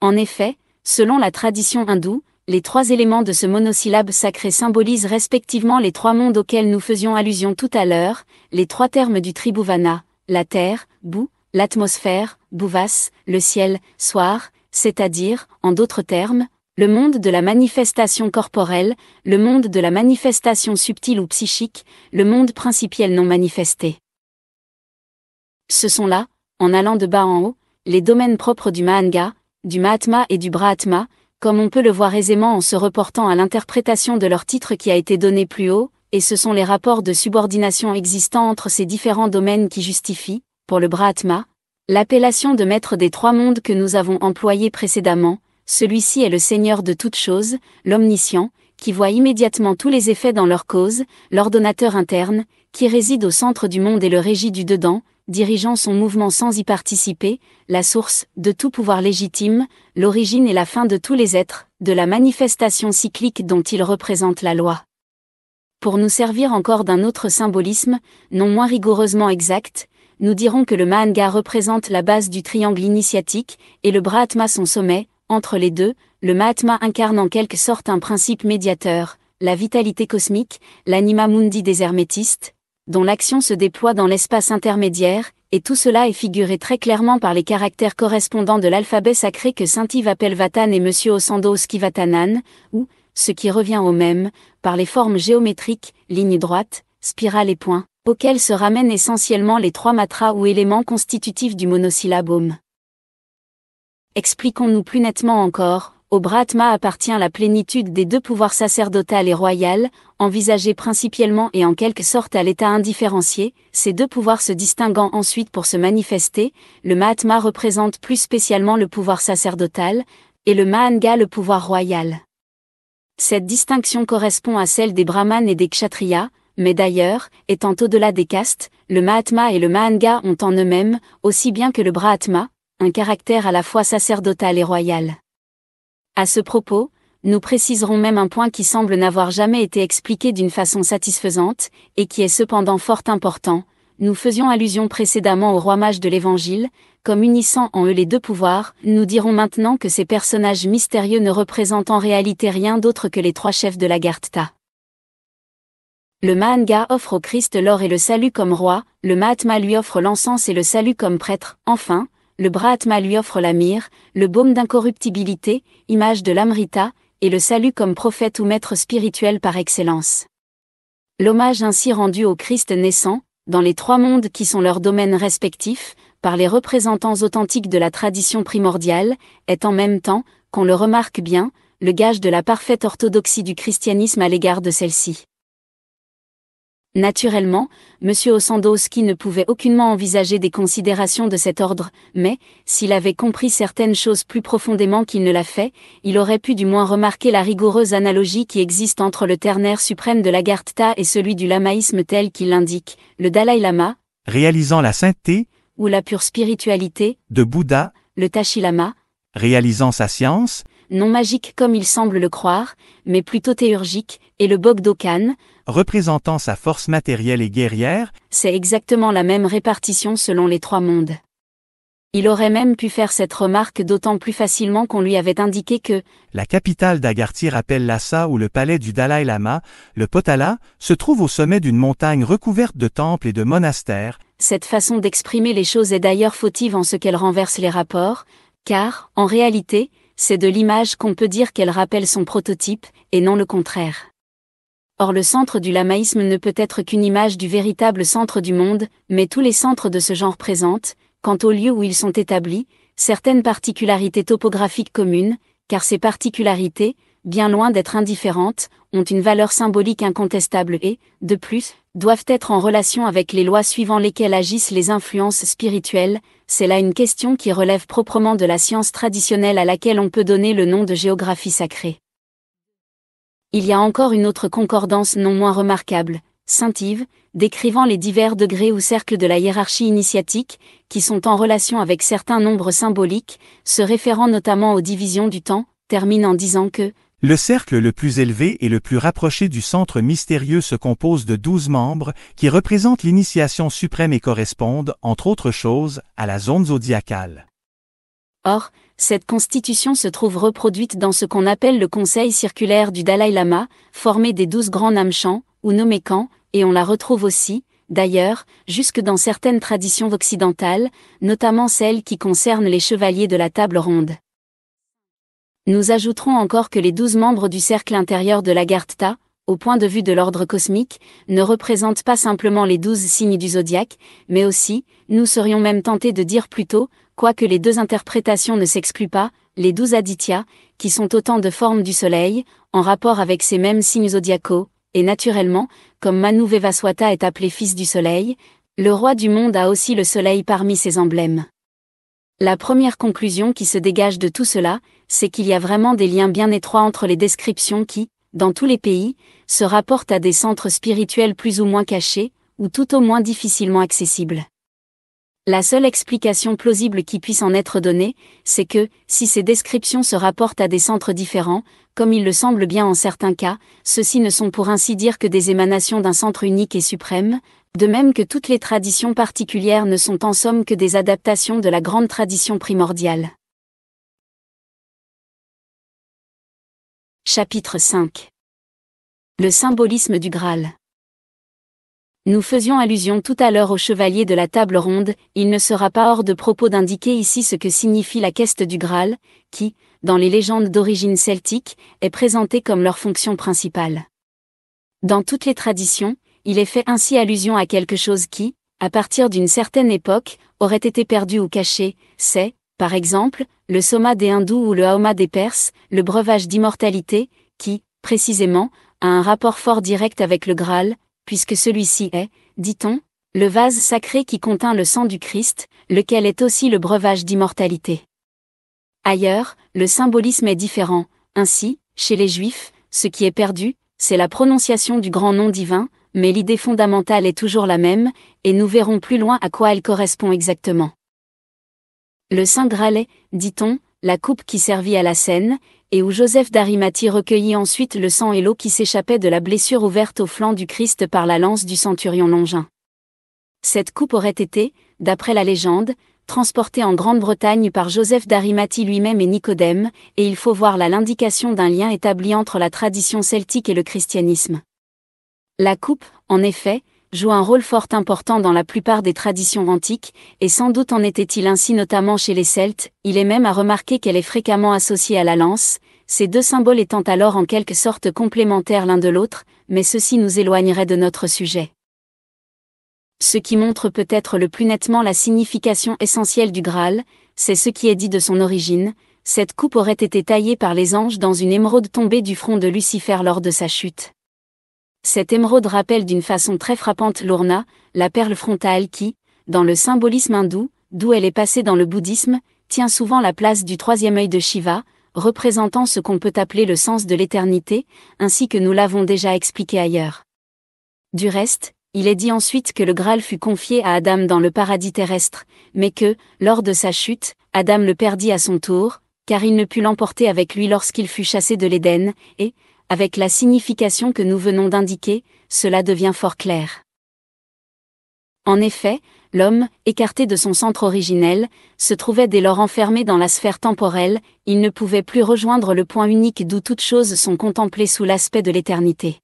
A: En effet, selon la tradition hindoue, les trois éléments de ce monosyllabe sacré symbolisent respectivement les trois mondes auxquels nous faisions allusion tout à l'heure, les trois termes du Tribhuvana, la terre, Bhu, l'atmosphère, Bhuvas, le ciel, Swar, c'est-à-dire, en d'autres termes, le monde de la manifestation corporelle, le monde de la manifestation subtile ou psychique, le monde principiel non manifesté. Ce sont là, en allant de bas en haut, les domaines propres du Mahanga, du Mahatma et du Brahma, comme on peut le voir aisément en se reportant à l'interprétation de leur titre qui a été donné plus haut, et ce sont les rapports de subordination existants entre ces différents domaines qui justifient, pour le Brahma, l'appellation de maître des trois mondes que nous avons employée précédemment. Celui-ci est le Seigneur de toutes choses, l'omniscient, qui voit immédiatement tous les effets dans leur cause, l'ordonnateur interne, qui réside au centre du monde et le régit du dedans, dirigeant son mouvement sans y participer, la source de tout pouvoir légitime, l'origine et la fin de tous les êtres, de la manifestation cyclique dont il représente la loi. Pour nous servir encore d'un autre symbolisme, non moins rigoureusement exact, nous dirons que le Mahanga représente la base du triangle initiatique, et le Brahma son sommet. Entre les deux, le Mahatma incarne en quelque sorte un principe médiateur, la vitalité cosmique, l'anima mundi des hermétistes, dont l'action se déploie dans l'espace intermédiaire, et tout cela est figuré très clairement par les caractères correspondants de l'alphabet sacré que saint Yves appelle Vatan et M. Ossandowski Vatanan, ou, ce qui revient au même, par les formes géométriques, lignes droites, spirales et points, auxquels se ramènent essentiellement les trois matras ou éléments constitutifs du monosyllabe Om. Expliquons-nous plus nettement encore, au Brahma appartient la plénitude des deux pouvoirs sacerdotal et royal, envisagés principiellement et en quelque sorte à l'état indifférencié, ces deux pouvoirs se distinguant ensuite pour se manifester, le Mahatma représente plus spécialement le pouvoir sacerdotal, et le Mahanga le pouvoir royal. Cette distinction correspond à celle des Brahmanes et des Kshatriyas, mais d'ailleurs, étant au-delà des castes, le Mahatma et le Mahanga ont en eux-mêmes, aussi bien que le Brahma, un caractère à la fois sacerdotal et royal. À ce propos, nous préciserons même un point qui semble n'avoir jamais été expliqué d'une façon satisfaisante, et qui est cependant fort important. Nous faisions allusion précédemment aux rois mages de l'Évangile, comme unissant en eux les deux pouvoirs. Nous dirons maintenant que ces personnages mystérieux ne représentent en réalité rien d'autre que les trois chefs de l'Agartha. Le Mahanga offre au Christ l'or et le salut comme roi, le Mahatma lui offre l'encens et le salut comme prêtre, enfin, le Brahma lui offre la myrrhe, le baume d'incorruptibilité, image de l'Amrita, et le salut comme prophète ou maître spirituel par excellence. L'hommage ainsi rendu au Christ naissant, dans les trois mondes qui sont leurs domaines respectifs, par les représentants authentiques de la tradition primordiale, est en même temps, qu'on le remarque bien, le gage de la parfaite orthodoxie du christianisme à l'égard de celle-ci. Naturellement, M. Ossendowski ne pouvait aucunement envisager des considérations de cet ordre, mais, s'il avait compris certaines choses plus profondément qu'il ne l'a fait, il aurait pu du moins remarquer la rigoureuse analogie qui existe entre le ternaire suprême de l'Agartha et celui du lamaïsme tel qu'il l'indique, le Dalai Lama,
E: réalisant la sainteté,
A: ou la pure spiritualité,
E: de Bouddha,
A: le Tashi Lama,
E: réalisant sa science,
A: non magique comme il semble le croire, mais plutôt théurgique, et le Bogdokan,
E: représentant sa force matérielle et guerrière,
A: c'est exactement la même répartition selon les trois mondes. Il aurait même pu faire cette remarque d'autant plus facilement qu'on lui avait indiqué que
E: la capitale d'Agartha rappelle Lhasa ou le palais du Dalai Lama, le Potala, se trouve au sommet d'une montagne recouverte de temples et de monastères.
A: Cette façon d'exprimer les choses est d'ailleurs fautive en ce qu'elle renverse les rapports, car, en réalité, c'est de l'image qu'on peut dire qu'elle rappelle son prototype, et non le contraire. Or le centre du lamaïsme ne peut être qu'une image du véritable centre du monde, mais tous les centres de ce genre présentent, quant au lieu où ils sont établis, certaines particularités topographiques communes, car ces particularités, bien loin d'être indifférentes, ont une valeur symbolique incontestable et, de plus, doivent être en relation avec les lois suivant lesquelles agissent les influences spirituelles. C'est là une question qui relève proprement de la science traditionnelle à laquelle on peut donner le nom de géographie sacrée. Il y a encore une autre concordance non moins remarquable, Saint Yves, décrivant les divers degrés ou cercles de la hiérarchie initiatique, qui sont en relation avec certains nombres symboliques, se référant notamment aux divisions du temps, termine en disant que
E: le cercle le plus élevé et le plus rapproché du centre mystérieux se compose de 12 membres, qui représentent l'initiation suprême et correspondent, entre autres choses, à la zone zodiacale.
A: Or, cette constitution se trouve reproduite dans ce qu'on appelle le conseil circulaire du Dalai Lama, formé des 12 grands namchans, ou nommés Kans, et on la retrouve aussi, d'ailleurs, jusque dans certaines traditions occidentales, notamment celles qui concernent les chevaliers de la table ronde. Nous ajouterons encore que les 12 membres du cercle intérieur de l'Agartha, au point de vue de l'ordre cosmique, ne représentent pas simplement les 12 signes du zodiaque, mais aussi, nous serions même tentés de dire plutôt, quoique les deux interprétations ne s'excluent pas, les 12 Adityas, qui sont autant de formes du soleil, en rapport avec ces mêmes signes zodiacaux, et naturellement, comme Manu Vivaswata est appelé fils du soleil, le roi du monde a aussi le soleil parmi ses emblèmes. La première conclusion qui se dégage de tout cela, c'est qu'il y a vraiment des liens bien étroits entre les descriptions qui, dans tous les pays, se rapportent à des centres spirituels plus ou moins cachés, ou tout au moins difficilement accessibles. La seule explication plausible qui puisse en être donnée, c'est que, si ces descriptions se rapportent à des centres différents, comme il le semble bien en certains cas, ceux-ci ne sont pour ainsi dire que des émanations d'un centre unique et suprême, de même que toutes les traditions particulières ne sont en somme que des adaptations de la grande tradition primordiale. Chapitre 5. Le symbolisme du Graal. Nous faisions allusion tout à l'heure au chevalier de la table ronde, il ne sera pas hors de propos d'indiquer ici ce que signifie la quête du Graal, qui, dans les légendes d'origine celtique, est présentée comme leur fonction principale. Dans toutes les traditions, il est fait ainsi allusion à quelque chose qui, à partir d'une certaine époque, aurait été perdu ou caché, c'est, par exemple, le soma des hindous ou le haoma des perses, le breuvage d'immortalité, qui, précisément, a un rapport fort direct avec le Graal, puisque celui-ci est, dit-on, le vase sacré qui contient le sang du Christ, lequel est aussi le breuvage d'immortalité. Ailleurs, le symbolisme est différent, ainsi, chez les Juifs, ce qui est perdu, c'est la prononciation du grand nom divin, mais l'idée fondamentale est toujours la même, et nous verrons plus loin à quoi elle correspond exactement. Le Saint Graal est, dit-on, la coupe qui servit à la scène, et où Joseph d'Arimathie recueillit ensuite le sang et l'eau qui s'échappait de la blessure ouverte au flanc du Christ par la lance du centurion Longin. Cette coupe aurait été, d'après la légende, transportée en Grande-Bretagne par Joseph d'Arimathie lui-même et Nicodème, et il faut voir là l'indication d'un lien établi entre la tradition celtique et le christianisme. La coupe, en effet, joue un rôle fort important dans la plupart des traditions antiques, et sans doute en était-il ainsi notamment chez les Celtes. Il est même à remarquer qu'elle est fréquemment associée à la lance, ces deux symboles étant alors en quelque sorte complémentaires l'un de l'autre, mais ceci nous éloignerait de notre sujet. Ce qui montre peut-être le plus nettement la signification essentielle du Graal, c'est ce qui est dit de son origine. Cette coupe aurait été taillée par les anges dans une émeraude tombée du front de Lucifer lors de sa chute. Cette émeraude rappelle d'une façon très frappante l'Urna, la perle frontale qui, dans le symbolisme hindou, d'où elle est passée dans le bouddhisme, tient souvent la place du troisième œil de Shiva, représentant ce qu'on peut appeler le sens de l'éternité, ainsi que nous l'avons déjà expliqué ailleurs. Du reste, il est dit ensuite que le Graal fut confié à Adam dans le paradis terrestre, mais que, lors de sa chute, Adam le perdit à son tour, car il ne put l'emporter avec lui lorsqu'il fut chassé de l'Éden, et, avec la signification que nous venons d'indiquer, cela devient fort clair. En effet, l'homme, écarté de son centre originel, se trouvait dès lors enfermé dans la sphère temporelle, il ne pouvait plus rejoindre le point unique d'où toutes choses sont contemplées sous l'aspect de l'éternité.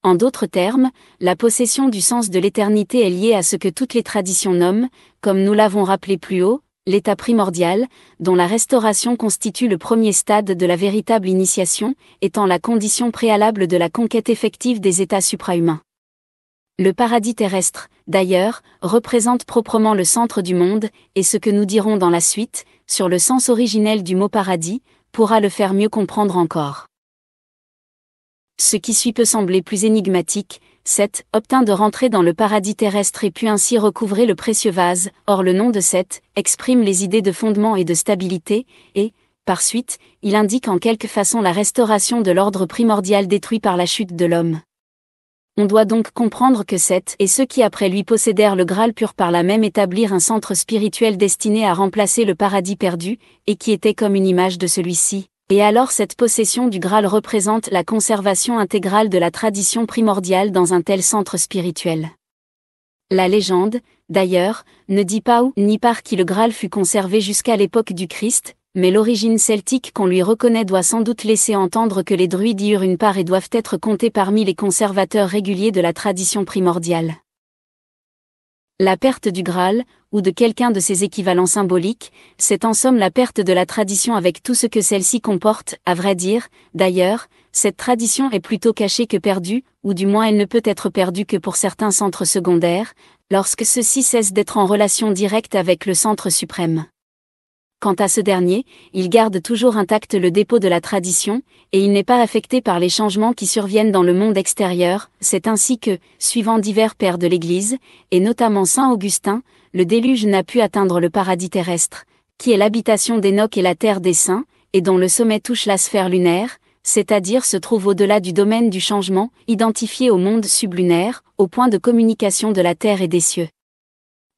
A: En d'autres termes, la possession du sens de l'éternité est liée à ce que toutes les traditions nomment, comme nous l'avons rappelé plus haut, l'état primordial, dont la restauration constitue le premier stade de la véritable initiation, étant la condition préalable de la conquête effective des états suprahumains. Le paradis terrestre, d'ailleurs, représente proprement le centre du monde, et ce que nous dirons dans la suite, sur le sens originel du mot paradis, pourra le faire mieux comprendre encore. Ce qui suit peut sembler plus énigmatique, Seth obtint de rentrer dans le paradis terrestre et put ainsi recouvrer le précieux vase, or le nom de Seth exprime les idées de fondement et de stabilité, et, par suite, il indique en quelque façon la restauration de l'ordre primordial détruit par la chute de l'homme. On doit donc comprendre que Seth et ceux qui après lui possédèrent le Graal purent par là même établir un centre spirituel destiné à remplacer le paradis perdu, et qui était comme une image de celui-ci. Et alors cette possession du Graal représente la conservation intégrale de la tradition primordiale dans un tel centre spirituel. La légende, d'ailleurs, ne dit pas où ni par qui le Graal fut conservé jusqu'à l'époque du Christ, mais l'origine celtique qu'on lui reconnaît doit sans doute laisser entendre que les druides y eurent une part et doivent être comptés parmi les conservateurs réguliers de la tradition primordiale. La perte du Graal, ou de quelqu'un de ses équivalents symboliques, c'est en somme la perte de la tradition avec tout ce que celle-ci comporte, à vrai dire, d'ailleurs, cette tradition est plutôt cachée que perdue, ou du moins elle ne peut être perdue que pour certains centres secondaires, lorsque ceux-ci cessent d'être en relation directe avec le centre suprême. Quant à ce dernier, il garde toujours intact le dépôt de la tradition, et il n'est pas affecté par les changements qui surviennent dans le monde extérieur, c'est ainsi que, suivant divers pères de l'Église, et notamment saint Augustin, le déluge n'a pu atteindre le paradis terrestre, qui est l'habitation d'Enoch et la terre des saints, et dont le sommet touche la sphère lunaire, c'est-à-dire se trouve au-delà du domaine du changement, identifié au monde sublunaire, au point de communication de la terre et des cieux.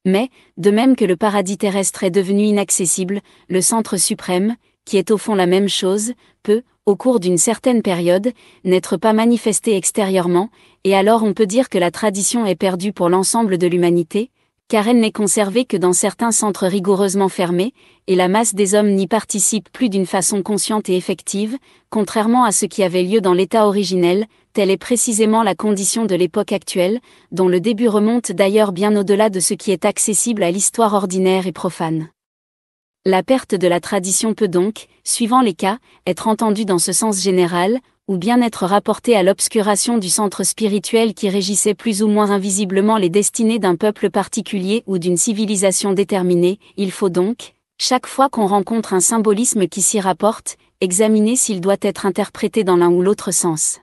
A: Mais, de même que le paradis terrestre est devenu inaccessible, le centre suprême, qui est au fond la même chose, peut, au cours d'une certaine période, n'être pas manifesté extérieurement, et alors on peut dire que la tradition est perdue pour l'ensemble de l'humanité, car elle n'est conservée que dans certains centres rigoureusement fermés, et la masse des hommes n'y participe plus d'une façon consciente et effective, contrairement à ce qui avait lieu dans l'état originel, telle est précisément la condition de l'époque actuelle, dont le début remonte d'ailleurs bien au-delà de ce qui est accessible à l'histoire ordinaire et profane. La perte de la tradition peut donc, suivant les cas, être entendue dans ce sens général, ou bien être rapportée à l'obscuration du centre spirituel qui régissait plus ou moins invisiblement les destinées d'un peuple particulier ou d'une civilisation déterminée. Il faut donc, chaque fois qu'on rencontre un symbolisme qui s'y rapporte, examiner s'il doit être interprété dans l'un ou l'autre sens.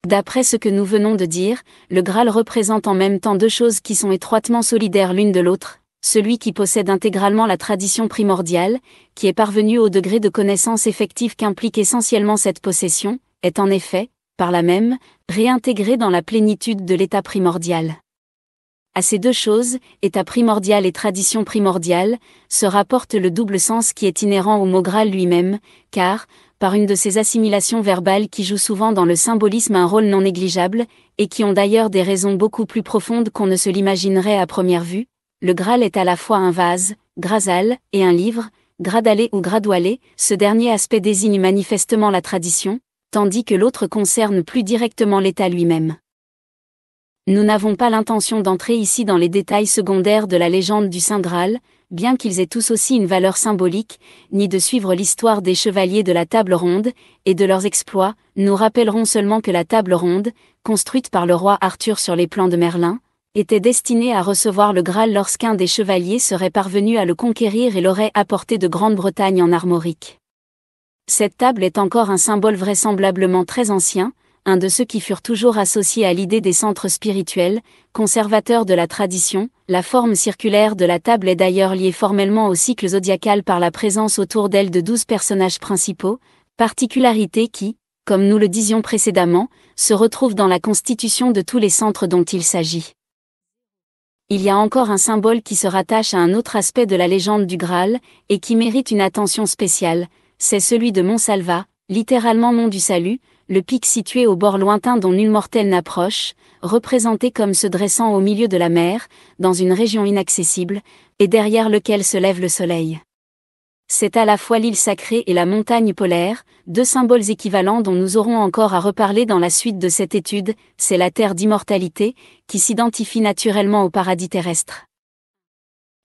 A: D'après ce que nous venons de dire, le Graal représente en même temps deux choses qui sont étroitement solidaires l'une de l'autre. Celui qui possède intégralement la tradition primordiale, qui est parvenu au degré de connaissance effective qu'implique essentiellement cette possession, est en effet, par là même, réintégré dans la plénitude de l'état primordial. À ces deux choses, état primordial et tradition primordiale, se rapporte le double sens qui est inhérent au mot Graal lui-même, car, par une de ces assimilations verbales qui jouent souvent dans le symbolisme un rôle non négligeable, et qui ont d'ailleurs des raisons beaucoup plus profondes qu'on ne se l'imaginerait à première vue, le Graal est à la fois un vase, grasal, et un livre, gradalé ou gradualé, ce dernier aspect désigne manifestement la tradition, tandis que l'autre concerne plus directement l'état lui-même. Nous n'avons pas l'intention d'entrer ici dans les détails secondaires de la légende du Saint Graal, bien qu'ils aient tous aussi une valeur symbolique, ni de suivre l'histoire des chevaliers de la Table Ronde, et de leurs exploits. Nous rappellerons seulement que la Table Ronde, construite par le roi Arthur sur les plans de Merlin, était destinée à recevoir le Graal lorsqu'un des chevaliers serait parvenu à le conquérir et l'aurait apporté de Grande-Bretagne en Armorique. Cette table est encore un symbole vraisemblablement très ancien, un de ceux qui furent toujours associés à l'idée des centres spirituels, conservateurs de la tradition. La forme circulaire de la table est d'ailleurs liée formellement au cycle zodiacal par la présence autour d'elle de 12 personnages principaux, particularité qui, comme nous le disions précédemment, se retrouve dans la constitution de tous les centres dont il s'agit. Il y a encore un symbole qui se rattache à un autre aspect de la légende du Graal, et qui mérite une attention spéciale, c'est celui de Mont Salva, littéralement Mont du Salut, le pic situé au bord lointain dont nul mortel n'approche, représenté comme se dressant au milieu de la mer, dans une région inaccessible, et derrière lequel se lève le soleil. C'est à la fois l'île sacrée et la montagne polaire, deux symboles équivalents dont nous aurons encore à reparler dans la suite de cette étude. C'est la terre d'immortalité, qui s'identifie naturellement au paradis terrestre.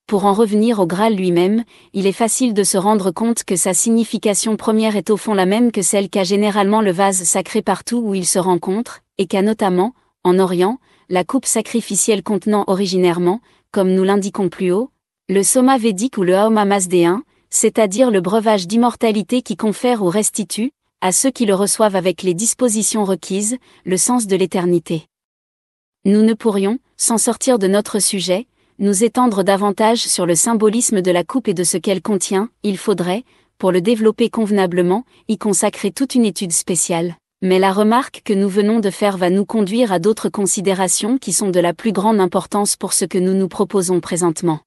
A: Pour en revenir au Graal lui-même, il est facile de se rendre compte que sa signification première est au fond la même que celle qu'a généralement le vase sacré partout où il se rencontre, et qu'a notamment, en Orient, la coupe sacrificielle contenant originairement, comme nous l'indiquons plus haut, le soma védique ou le haoma masdéen, c'est-à-dire le breuvage d'immortalité qui confère ou restitue, à ceux qui le reçoivent avec les dispositions requises, le sens de l'éternité. Nous ne pourrions, sans sortir de notre sujet, nous étendre davantage sur le symbolisme de la coupe et de ce qu'elle contient. Il faudrait, pour le développer convenablement, y consacrer toute une étude spéciale. Mais la remarque que nous venons de faire va nous conduire à d'autres considérations qui sont de la plus grande importance pour ce que nous nous proposons présentement.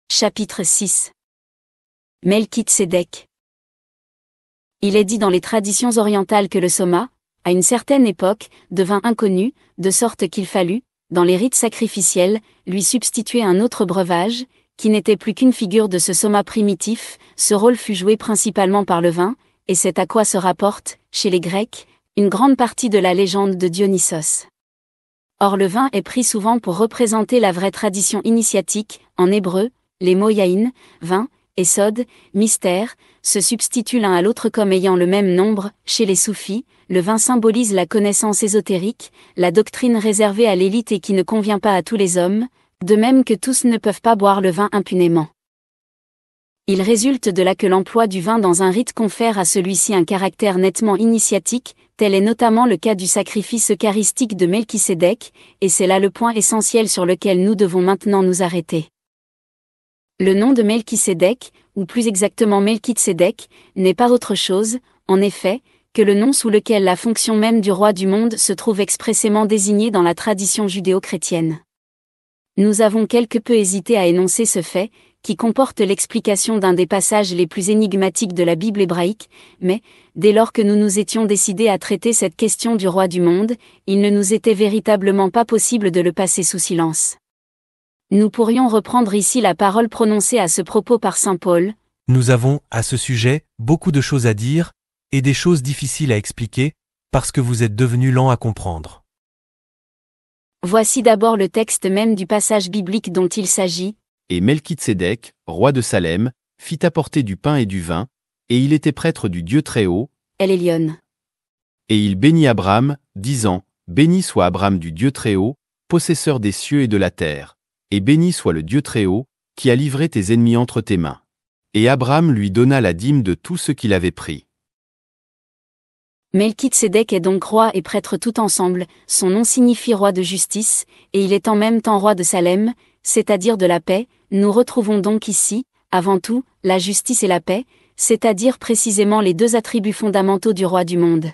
A: Chapitre 6. Melchitsédek. Il est dit dans les traditions orientales que le soma, à une certaine époque, devint inconnu, de sorte qu'il fallut, dans les rites sacrificiels, lui substituer un autre breuvage, qui n'était plus qu'une figure de ce soma primitif. Ce rôle fut joué principalement par le vin, et c'est à quoi se rapporte, chez les Grecs, une grande partie de la légende de Dionysos. Or le vin est pris souvent pour représenter la vraie tradition initiatique. En hébreu, les mots yaïn, vin, et sod, mystère, se substituent l'un à l'autre comme ayant le même nombre. Chez les soufis, le vin symbolise la connaissance ésotérique, la doctrine réservée à l'élite et qui ne convient pas à tous les hommes, de même que tous ne peuvent pas boire le vin impunément. Il résulte de là que l'emploi du vin dans un rite confère à celui-ci un caractère nettement initiatique, tel est notamment le cas du sacrifice eucharistique de Melchisédek, et c'est là le point essentiel sur lequel nous devons maintenant nous arrêter. Le nom de Melchisédek, ou plus exactement Melchitsédek, n'est pas autre chose, en effet, que le nom sous lequel la fonction même du roi du monde se trouve expressément désignée dans la tradition judéo-chrétienne. Nous avons quelque peu hésité à énoncer ce fait, qui comporte l'explication d'un des passages les plus énigmatiques de la Bible hébraïque, mais, dès lors que nous nous étions décidés à traiter cette question du roi du monde, il ne nous était véritablement pas possible de le passer sous silence. Nous pourrions reprendre ici la parole prononcée à ce propos par saint Paul.
F: Nous avons, à ce sujet, beaucoup de choses à dire, et des choses difficiles à expliquer, parce que vous êtes devenus lents à comprendre.
A: Voici d'abord le texte même du passage biblique dont il s'agit.
G: Et Melchitsédek, roi de Salem, fit apporter du pain et du vin, et il était prêtre du Dieu Très-Haut.
A: El Elyon.
G: Et il bénit Abraham, disant, béni soit Abraham du Dieu Très-Haut, possesseur des cieux et de la terre. Et béni soit le Dieu Très-Haut, qui a livré tes ennemis entre tes mains. Et Abraham lui donna la dîme de tout ce qu'il avait pris.
A: Melchitsédek est donc roi et prêtre tout ensemble, son nom signifie roi de justice, et il est en même temps roi de Salem, c'est-à-dire de la paix. Nous retrouvons donc ici, avant tout, la justice et la paix, c'est-à-dire précisément les deux attributs fondamentaux du roi du monde.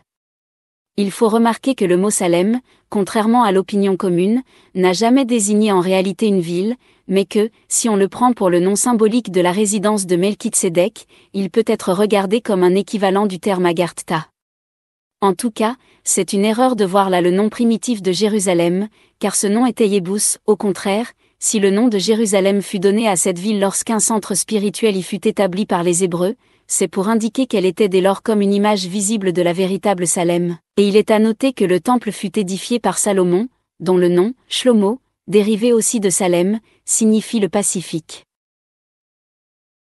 A: Il faut remarquer que le mot Salem, contrairement à l'opinion commune, n'a jamais désigné en réalité une ville, mais que, si on le prend pour le nom symbolique de la résidence de Melchitsédek, il peut être regardé comme un équivalent du terme Agartha. En tout cas, c'est une erreur de voir là le nom primitif de Jérusalem, car ce nom était Yébous. Au contraire, si le nom de Jérusalem fut donné à cette ville lorsqu'un centre spirituel y fut établi par les Hébreux, c'est pour indiquer qu'elle était dès lors comme une image visible de la véritable Salem. Et il est à noter que le temple fut édifié par Salomon, dont le nom, Shlomo, dérivé aussi de Salem, signifie le Pacifique.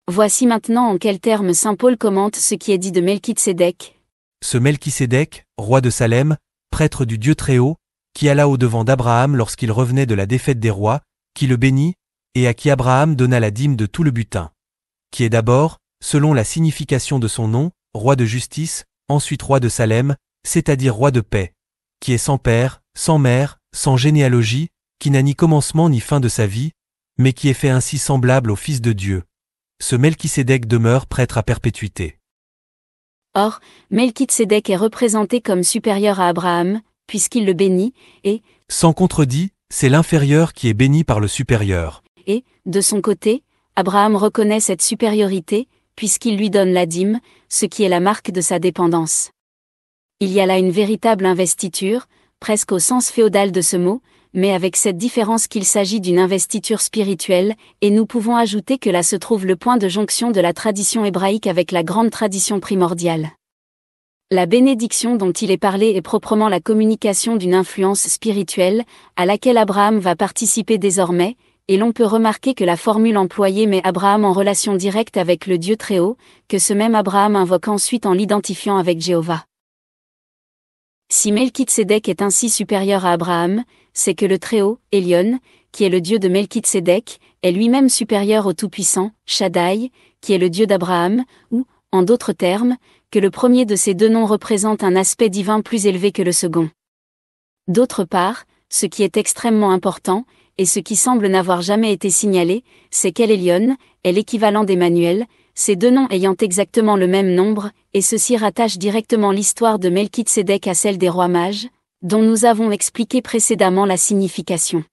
A: Voici maintenant en quels termes saint Paul commente ce qui est dit de Melchitsédek.
F: Ce Melchisédek, roi de Salem, prêtre du Dieu Très-Haut, qui alla au-devant d'Abraham lorsqu'il revenait de la défaite des rois, qui le bénit, et à qui Abraham donna la dîme de tout le butin. Qui est d'abord, selon la signification de son nom, roi de justice, ensuite roi de Salem, c'est-à-dire roi de paix, qui est sans père, sans mère, sans généalogie, qui n'a ni commencement ni fin de sa vie, mais qui est fait ainsi semblable au Fils de Dieu. Ce Melchisédek demeure prêtre à perpétuité.
A: Or, Melchisédek est représenté comme supérieur à Abraham, puisqu'il le bénit, et,
F: Sans contredit, c'est l'inférieur qui est béni par le supérieur.
A: de son côté, Abraham reconnaît cette supériorité, puisqu'il lui donne la dîme, ce qui est la marque de sa dépendance. Il y a là une véritable investiture, presque au sens féodal de ce mot, mais avec cette différence qu'il s'agit d'une investiture spirituelle, et nous pouvons ajouter que là se trouve le point de jonction de la tradition hébraïque avec la grande tradition primordiale. La bénédiction dont il est parlé est proprement la communication d'une influence spirituelle, à laquelle Abraham va participer désormais, et l'on peut remarquer que la formule employée met Abraham en relation directe avec le Dieu Très-Haut, que ce même Abraham invoque ensuite en l'identifiant avec Jéhovah. Si Melchisédek est ainsi supérieur à Abraham, c'est que le Très-Haut, Elyon, qui est le Dieu de Melchisédek, est lui-même supérieur au Tout-Puissant, Shaddai, qui est le Dieu d'Abraham, ou, en d'autres termes, que le premier de ces deux noms représente un aspect divin plus élevé que le second. D'autre part, ce qui est extrêmement important, et ce qui semble n'avoir jamais été signalé, c'est qu'El-Elyon est l'équivalent d'Emmanuel, ces deux noms ayant exactement le même nombre, et ceci rattache directement l'histoire de Melchisédek à celle des rois mages, dont nous avons expliqué précédemment la signification.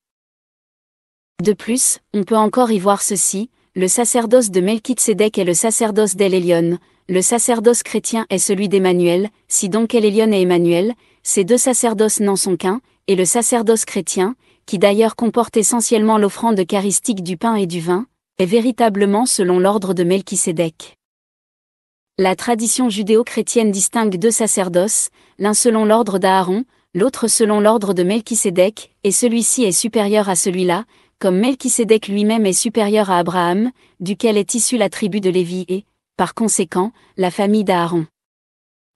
A: De plus, on peut encore y voir ceci, le sacerdoce de Melchisédek est le sacerdoce d'El-Elyon, le sacerdoce chrétien est celui d'Emmanuel, si donc El-Elyon et Emmanuel, ces deux sacerdoces n'en sont qu'un, et le sacerdoce chrétien, qui d'ailleurs comporte essentiellement l'offrande eucharistique du pain et du vin, est véritablement selon l'ordre de Melchisédek. La tradition judéo-chrétienne distingue deux sacerdoces, l'un selon l'ordre d'Aaron, l'autre selon l'ordre de Melchisédek, et celui-ci est supérieur à celui-là, comme Melchisédek lui-même est supérieur à Abraham, duquel est issue la tribu de Lévi et, par conséquent, la famille d'Aaron.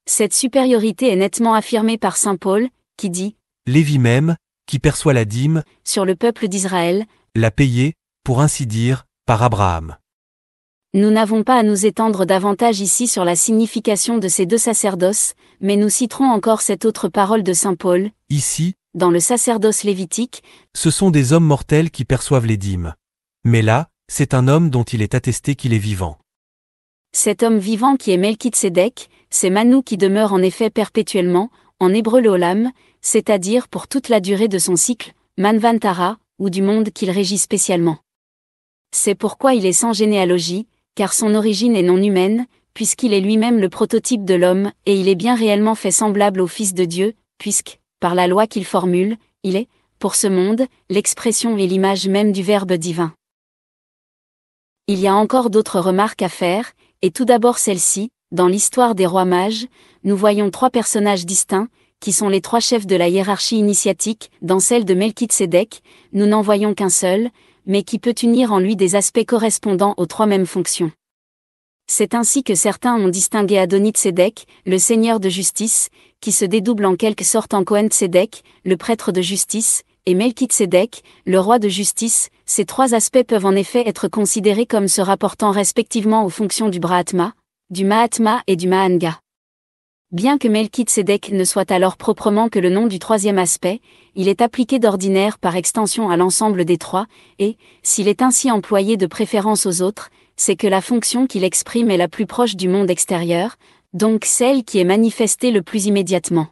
A: Cette supériorité est nettement affirmée par saint Paul, qui dit «
F: Lévi même, qui perçoit la dîme,
A: sur le peuple d'Israël,
F: l'a payé, pour ainsi dire, par Abraham. »
A: Nous n'avons pas à nous étendre davantage ici sur la signification de ces deux sacerdoces, mais nous citerons encore cette autre parole de saint Paul,
F: Ici,
A: dans le sacerdoce lévitique,
F: ce sont des hommes mortels qui perçoivent les dîmes. Mais là, c'est un homme dont il est attesté qu'il est vivant.
A: cet homme vivant qui est Melchisédek, c'est Manou qui demeure en effet perpétuellement, en hébreu le Olam, c'est-à-dire pour toute la durée de son cycle, Manvantara, ou du monde qu'il régit spécialement. C'est pourquoi il est sans généalogie, car son origine est non humaine, puisqu'il est lui-même le prototype de l'homme, et il est bien réellement fait semblable au Fils de Dieu, puisque, par la loi qu'il formule, il est, pour ce monde, l'expression et l'image même du Verbe divin. Il y a encore d'autres remarques à faire, et tout d'abord celle-ci, dans l'histoire des rois mages, nous voyons trois personnages distincts, qui sont les trois chefs de la hiérarchie initiatique, dans celle de Melchisédek, nous n'en voyons qu'un seul, mais qui peut unir en lui des aspects correspondant aux trois mêmes fonctions. C'est ainsi que certains ont distingué Adonit-Sédek, le seigneur de justice, qui se dédouble en quelque sorte en Cohen-Sédek, le prêtre de justice, et Melchisédek, le roi de justice. Ces trois aspects peuvent en effet être considérés comme se rapportant respectivement aux fonctions du Brahma, du Mahatma et du Mahanga. Bien que Melchisédek ne soit alors proprement que le nom du troisième aspect, il est appliqué d'ordinaire par extension à l'ensemble des trois, et, s'il est ainsi employé de préférence aux autres, c'est que la fonction qu'il exprime est la plus proche du monde extérieur, donc celle qui est manifestée le plus immédiatement.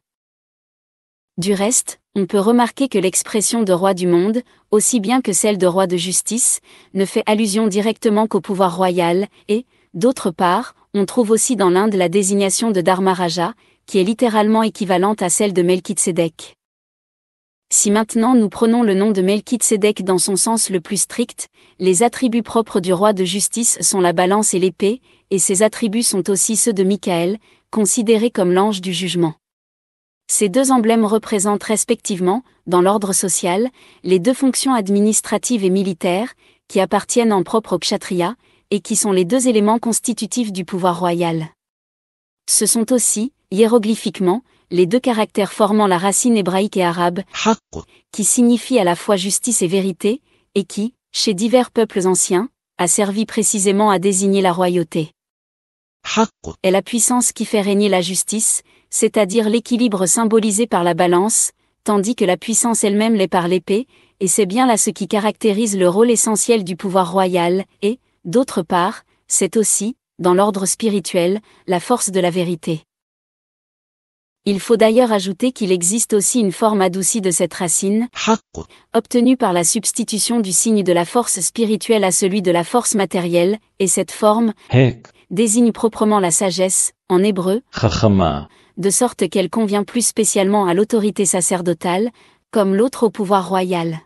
A: Du reste, on peut remarquer que l'expression de roi du monde, aussi bien que celle de roi de justice, ne fait allusion directement qu'au pouvoir royal, et, d'autre part, on trouve aussi dans l'Inde la désignation de Dharmaraja, qui est littéralement équivalente à celle de Melchisédek. Si maintenant nous prenons le nom de Melchisédek dans son sens le plus strict, les attributs propres du roi de justice sont la balance et l'épée, et ces attributs sont aussi ceux de Michaël, considéré comme l'ange du jugement. Ces deux emblèmes représentent respectivement, dans l'ordre social, les deux fonctions administratives et militaires, qui appartiennent en propre au kshatriya, et qui sont les deux éléments constitutifs du pouvoir royal. Ce sont aussi, hiéroglyphiquement, les deux caractères formant la racine hébraïque et arabe, qui signifient à la fois justice et vérité, et qui, chez divers peuples anciens, a servi précisément à désigner la royauté. est la puissance qui fait régner la justice, c'est-à-dire l'équilibre symbolisé par la balance, tandis que la puissance elle-même l'est par l'épée, et c'est bien là ce qui caractérise le rôle essentiel du pouvoir royal, et, d'autre part, c'est aussi, dans l'ordre spirituel, la force de la vérité. Il faut d'ailleurs ajouter qu'il existe aussi une forme adoucie de cette racine, obtenue par la substitution du signe de la force spirituelle à celui de la force matérielle, et cette forme
D: hek,
A: désigne proprement la sagesse, en hébreu,
D: chachama,
A: de sorte qu'elle convient plus spécialement à l'autorité sacerdotale, comme l'autre au pouvoir royal.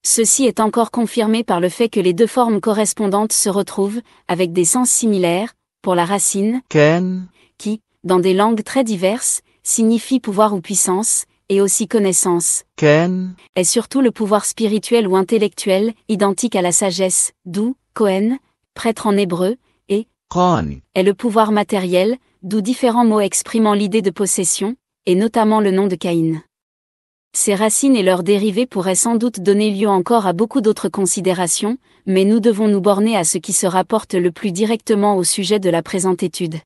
A: Ceci est encore confirmé par le fait que les deux formes correspondantes se retrouvent, avec des sens similaires, pour la racine, qui, dans des langues très diverses, signifie pouvoir ou puissance, et aussi connaissance, est surtout le pouvoir spirituel ou intellectuel, identique à la sagesse, d'où, Kohen, prêtre en hébreu, et est le pouvoir matériel, d'où différents mots exprimant l'idée de possession, et notamment le nom de Caïn. Ces racines et leurs dérivés pourraient sans doute donner lieu encore à beaucoup d'autres considérations, mais nous devons nous borner à ce qui se rapporte le plus directement au sujet de la présente étude.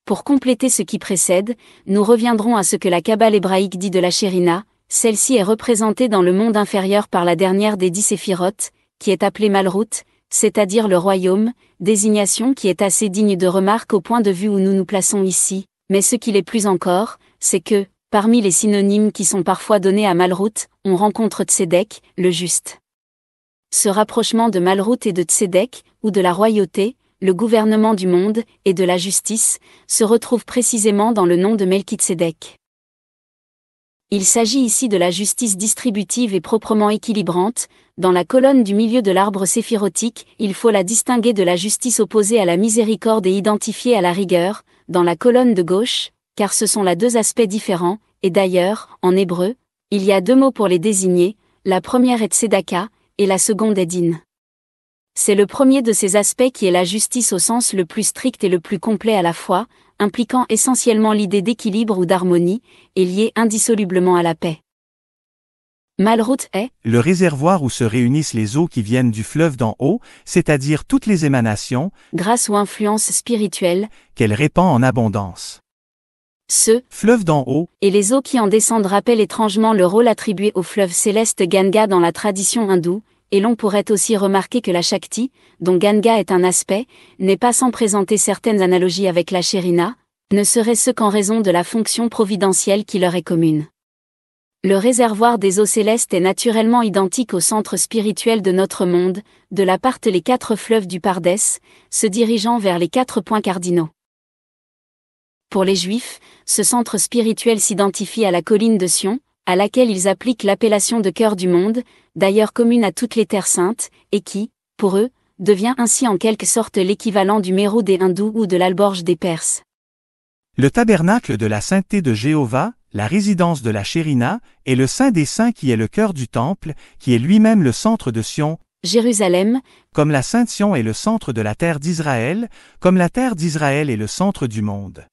A: Pour compléter ce qui précède, nous reviendrons à ce que la Kabbale hébraïque dit de la Shérina. Celle-ci est représentée dans le monde inférieur par la dernière des 10 séphirotes, qui est appelée Malrout, c'est-à-dire le royaume, désignation qui est assez digne de remarque au point de vue où nous nous plaçons ici, mais ce qui l'est plus encore, c'est que, parmi les synonymes qui sont parfois donnés à Malrout, on rencontre Tzedek, le juste. Ce rapprochement de Malrout et de Tzedek, ou de la royauté, le gouvernement du monde, et de la justice, se retrouve précisément dans le nom de Melchitsédek. Il s'agit ici de la justice distributive et proprement équilibrante. Dans la colonne du milieu de l'arbre séphirotique, il faut la distinguer de la justice opposée à la miséricorde et identifiée à la rigueur, dans la colonne de gauche, car ce sont là deux aspects différents, et d'ailleurs, en hébreu, il y a deux mots pour les désigner, la première est tzedaka, et la seconde est din. C'est le premier de ces aspects qui est la justice au sens le plus strict et le plus complet à la fois, impliquant essentiellement l'idée d'équilibre ou d'harmonie, et lié indissolublement à la paix. Malrout est
E: le réservoir où se réunissent les eaux qui viennent du fleuve d'en haut, c'est-à-dire toutes les émanations,
A: grâce ou influence spirituelle,
E: qu'elle répand en abondance.
A: Ce
E: Fleuve d'en haut,
A: et les eaux qui en descendent rappellent étrangement le rôle attribué au fleuve céleste Ganga dans la tradition hindoue, et l'on pourrait aussi remarquer que la Shakti, dont Ganga est un aspect, n'est pas sans présenter certaines analogies avec la Shérina, ne serait-ce qu'en raison de la fonction providentielle qui leur est commune. Le réservoir des eaux célestes est naturellement identique au centre spirituel de notre monde, de là partent les 4 fleuves du Pardès, se dirigeant vers les 4 points cardinaux. Pour les Juifs, ce centre spirituel s'identifie à la colline de Sion, à laquelle ils appliquent l'appellation de cœur du monde, d'ailleurs commune à toutes les terres saintes, et qui, pour eux, devient ainsi en quelque sorte l'équivalent du Mérou des Hindous ou de l'Alborge des Perses.
E: le tabernacle de la sainteté de Jéhovah, la résidence de la Shérina, et le Saint des Saints qui est le cœur du temple, qui est lui-même le centre de Sion,
A: Jérusalem,
E: comme la Sainte Sion est le centre de la terre d'Israël, comme la terre d'Israël est le centre du monde.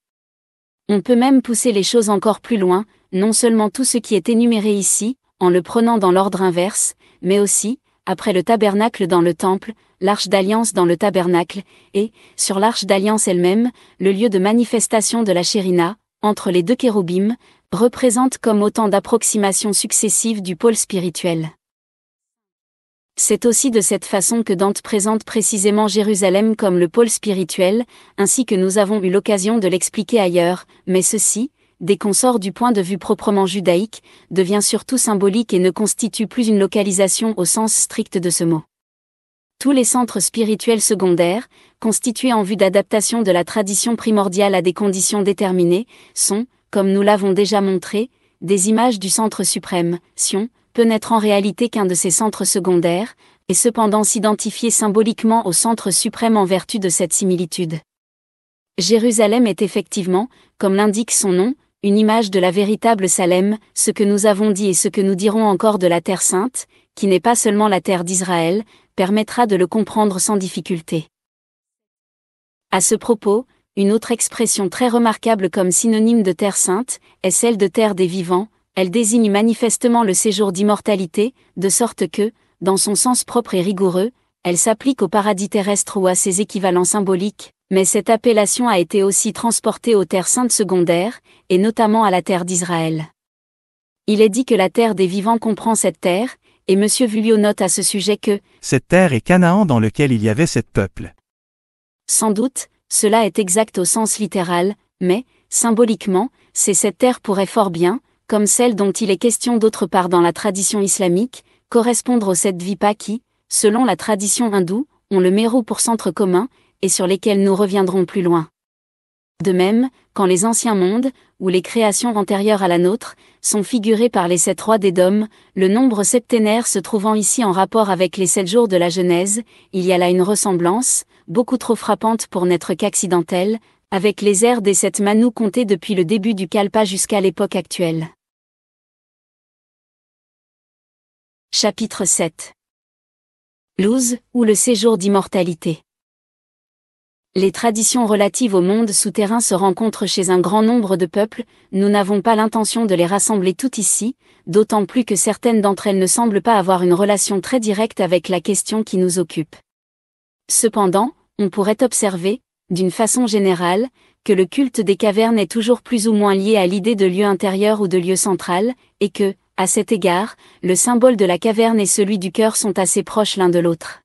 A: on peut même pousser les choses encore plus loin, non seulement tout ce qui est énuméré ici, en le prenant dans l'ordre inverse, mais aussi, après le tabernacle dans le temple, l'arche d'alliance dans le tabernacle, et, sur l'arche d'alliance elle-même, le lieu de manifestation de la Shérina, entre les deux kéroubim, représente comme autant d'approximations successives du pôle spirituel. C'est aussi de cette façon que Dante présente précisément Jérusalem comme le pôle spirituel, ainsi que nous avons eu l'occasion de l'expliquer ailleurs, mais ceci, dès qu'on sort du point de vue proprement judaïque, devient surtout symbolique et ne constitue plus une localisation au sens strict de ce mot. Tous les centres spirituels secondaires, constitués en vue d'adaptation de la tradition primordiale à des conditions déterminées, sont, comme nous l'avons déjà montré, des images du centre suprême. Sion peut n'être en réalité qu'un de ces centres secondaires, et cependant s'identifier symboliquement au centre suprême en vertu de cette similitude. Jérusalem est effectivement, comme l'indique son nom, une image de la véritable Salem, ce que nous avons dit et ce que nous dirons encore de la Terre Sainte, qui n'est pas seulement la terre d'Israël, permettra de le comprendre sans difficulté. À ce propos, une autre expression très remarquable comme synonyme de Terre Sainte, est celle de Terre des vivants. Elle désigne manifestement le séjour d'immortalité, de sorte que, dans son sens propre et rigoureux, elle s'applique au paradis terrestre ou à ses équivalents symboliques, mais cette appellation a été aussi transportée aux terres saintes secondaires, et notamment à la terre d'Israël. Il est dit que la terre des vivants comprend cette terre, et M. Vuillot note à ce sujet que
E: « Cette terre est Canaan dans lequel il y avait sept peuples. »
A: Sans doute, cela est exact au sens littéral, mais, symboliquement, cette terre pourrait fort bien, comme celle dont il est question d'autre part dans la tradition islamique, correspondre aux sept dvipas qui, selon la tradition hindoue, ont le Mérou pour centre commun, et sur lesquels nous reviendrons plus loin. De même, quand les anciens mondes, ou les créations antérieures à la nôtre, sont figurés par les sept rois d'Édom, le nombre septénaire se trouvant ici en rapport avec les 7 jours de la Genèse, il y a là une ressemblance, beaucoup trop frappante pour n'être qu'accidentelle, avec les ères des 7 Manous comptés depuis le début du Kalpa jusqu'à l'époque actuelle. Chapitre 7. Luz, ou le séjour d'immortalité. Les traditions relatives au monde souterrain se rencontrent chez un grand nombre de peuples, nous n'avons pas l'intention de les rassembler toutes ici, d'autant plus que certaines d'entre elles ne semblent pas avoir une relation très directe avec la question qui nous occupe. Cependant, on pourrait observer, d'une façon générale, que le culte des cavernes est toujours plus ou moins lié à l'idée de lieu intérieur ou de lieu central, et que, à cet égard, le symbole de la caverne et celui du cœur sont assez proches l'un de l'autre.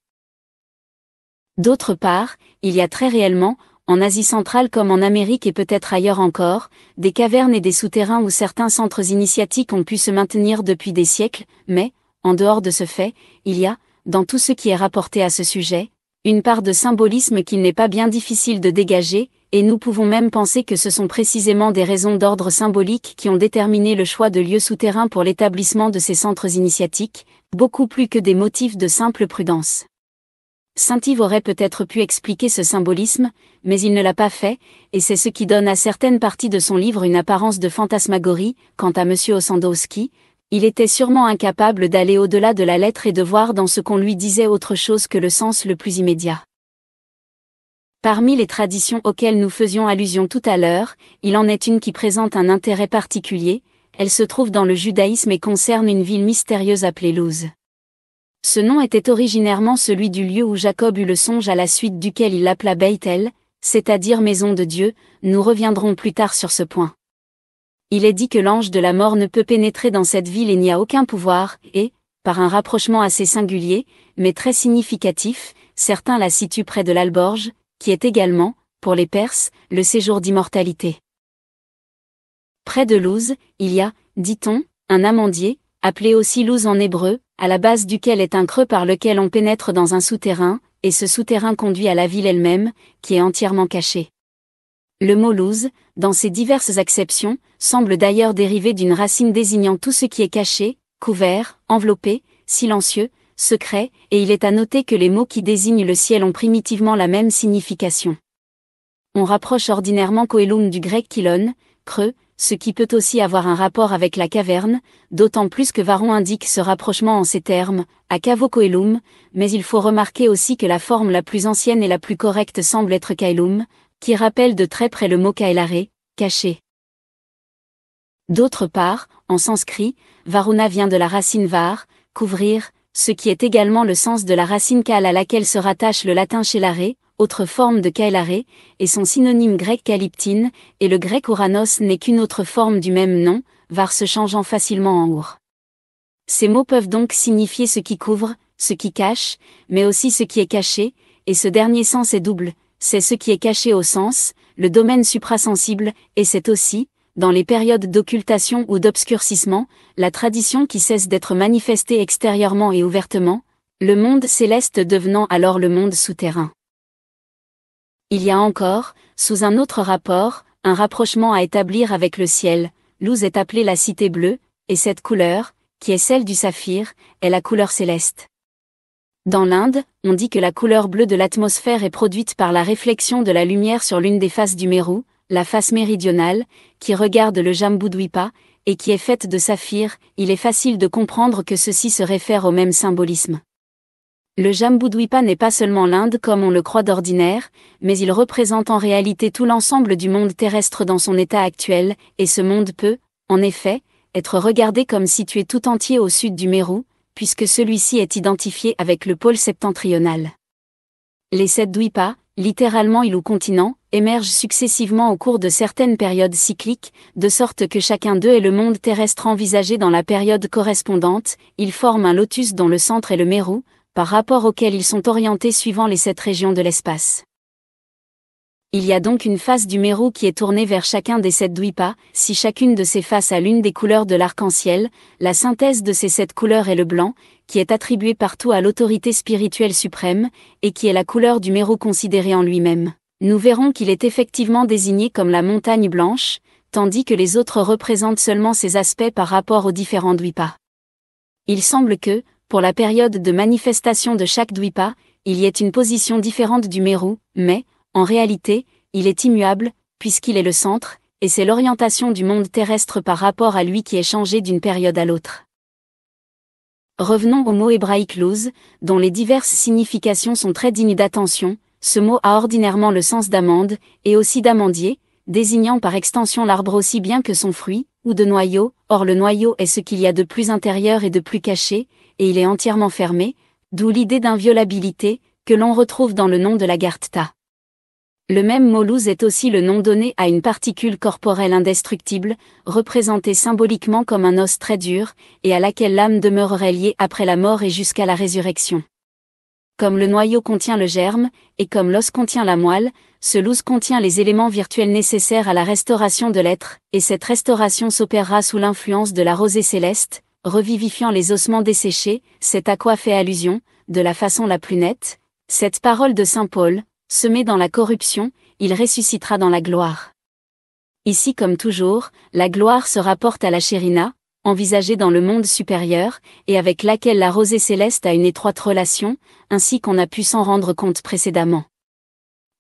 A: D'autre part, il y a très réellement, en Asie centrale comme en Amérique et peut-être ailleurs encore, des cavernes et des souterrains où certains centres initiatiques ont pu se maintenir depuis des siècles, mais, en dehors de ce fait, il y a, dans tout ce qui est rapporté à ce sujet, une part de symbolisme qu'il n'est pas bien difficile de dégager, et nous pouvons même penser que ce sont précisément des raisons d'ordre symbolique qui ont déterminé le choix de lieux souterrains pour l'établissement de ces centres initiatiques, beaucoup plus que des motifs de simple prudence. Saint Yves aurait peut-être pu expliquer ce symbolisme, mais il ne l'a pas fait, et c'est ce qui donne à certaines parties de son livre une apparence de fantasmagorie. Quant à M. Ossendowski, il était sûrement incapable d'aller au-delà de la lettre et de voir dans ce qu'on lui disait autre chose que le sens le plus immédiat. Parmi les traditions auxquelles nous faisions allusion tout à l'heure, il en est une qui présente un intérêt particulier, elle se trouve dans le judaïsme et concerne une ville mystérieuse appelée Luz. Ce nom était originairement celui du lieu où Jacob eut le songe à la suite duquel il l'appela Beit-El, c'est-à-dire maison de Dieu, nous reviendrons plus tard sur ce point. Il est dit que l'ange de la mort ne peut pénétrer dans cette ville et n'y a aucun pouvoir, et, par un rapprochement assez singulier, mais très significatif, certains la situent près de l'Alborge, qui est également, pour les Perses, le séjour d'immortalité. Près de Luz, il y a, dit-on, un amandier, appelé aussi Luz en hébreu, à la base duquel est un creux par lequel on pénètre dans un souterrain, et ce souterrain conduit à la ville elle-même, qui est entièrement cachée. Le mot Luz, dans ses diverses acceptions, semble d'ailleurs dériver d'une racine désignant tout ce qui est caché, couvert, enveloppé, silencieux, secret, et il est à noter que les mots qui désignent le ciel ont primitivement la même signification. On rapproche ordinairement Coelum du grec Kilon, creux, ce qui peut aussi avoir un rapport avec la caverne, d'autant plus que Varron indique ce rapprochement en ces termes, à Cavo Coelum, mais il faut remarquer aussi que la forme la plus ancienne et la plus correcte semble être Kaelum, qui rappelle de très près le mot Kaelare, caché. D'autre part, en sanskrit, Varuna vient de la racine var, couvrir, ce qui est également le sens de la racine kal à laquelle se rattache le latin chelare, autre forme de kaelare, et son synonyme grec kalyptine, et le grec Ouranos n'est qu'une autre forme du même nom, var se changeant facilement en our. Ces mots peuvent donc signifier ce qui couvre, ce qui cache, mais aussi ce qui est caché, et ce dernier sens est double, c'est ce qui est caché au sens, le domaine suprasensible, et c'est aussi, dans les périodes d'occultation ou d'obscurcissement, la tradition qui cesse d'être manifestée extérieurement et ouvertement, le monde céleste devenant alors le monde souterrain. Il y a encore, sous un autre rapport, un rapprochement à établir avec le ciel. Luz est appelée la cité bleue, et cette couleur, qui est celle du saphir, est la couleur céleste. Dans l'Inde, on dit que la couleur bleue de l'atmosphère est produite par la réflexion de la lumière sur l'une des faces du Mérou, la face méridionale, qui regarde le Jambudvipa, et qui est faite de saphir. Il est facile de comprendre que ceci se réfère au même symbolisme. Le Jambudvipa n'est pas seulement l'Inde comme on le croit d'ordinaire, mais il représente en réalité tout l'ensemble du monde terrestre dans son état actuel, et ce monde peut, en effet, être regardé comme situé tout entier au sud du Mérou, puisque celui-ci est identifié avec le pôle septentrional. Les 7 dwipas, littéralement îles ou continents, émergent successivement au cours de certaines périodes cycliques, de sorte que chacun d'eux est le monde terrestre envisagé dans la période correspondante. Ils forment un lotus dont le centre est le Meru, par rapport auquel ils sont orientés suivant les 7 régions de l'espace. Il y a donc une face du Meru qui est tournée vers chacun des 7 dwipas. Si chacune de ces faces a l'une des couleurs de l'arc-en-ciel, la synthèse de ces 7 couleurs est le blanc, qui est attribué partout à l'autorité spirituelle suprême, et qui est la couleur du Meru considérée en lui-même. Nous verrons qu'il est effectivement désigné comme la montagne blanche, tandis que les autres représentent seulement ses aspects par rapport aux différents dwipas. Il semble que, pour la période de manifestation de chaque dwipa, il y ait une position différente du Meru, mais, en réalité, il est immuable, puisqu'il est le centre, et c'est l'orientation du monde terrestre par rapport à lui qui est changée d'une période à l'autre. Revenons au mot hébraïque luz, dont les diverses significations sont très dignes d'attention. Ce mot a ordinairement le sens d'amande, et aussi d'amandier, désignant par extension l'arbre aussi bien que son fruit, ou de noyau. Or le noyau est ce qu'il y a de plus intérieur et de plus caché, et il est entièrement fermé, d'où l'idée d'inviolabilité, que l'on retrouve dans le nom de l'Agartha. Le même mot luz est aussi le nom donné à une particule corporelle indestructible, représentée symboliquement comme un os très dur, et à laquelle l'âme demeurerait liée après la mort et jusqu'à la résurrection. Comme le noyau contient le germe, et comme l'os contient la moelle, ce luz contient les éléments virtuels nécessaires à la restauration de l'être, et cette restauration s'opérera sous l'influence de la rosée céleste, revivifiant les ossements desséchés. C'est à quoi fait allusion, de la façon la plus nette, cette parole de saint Paul: semé dans la corruption, il ressuscitera dans la gloire. Ici comme toujours, la gloire se rapporte à la Shérina, envisagée dans le monde supérieur, et avec laquelle la rosée céleste a une étroite relation, ainsi qu'on a pu s'en rendre compte précédemment.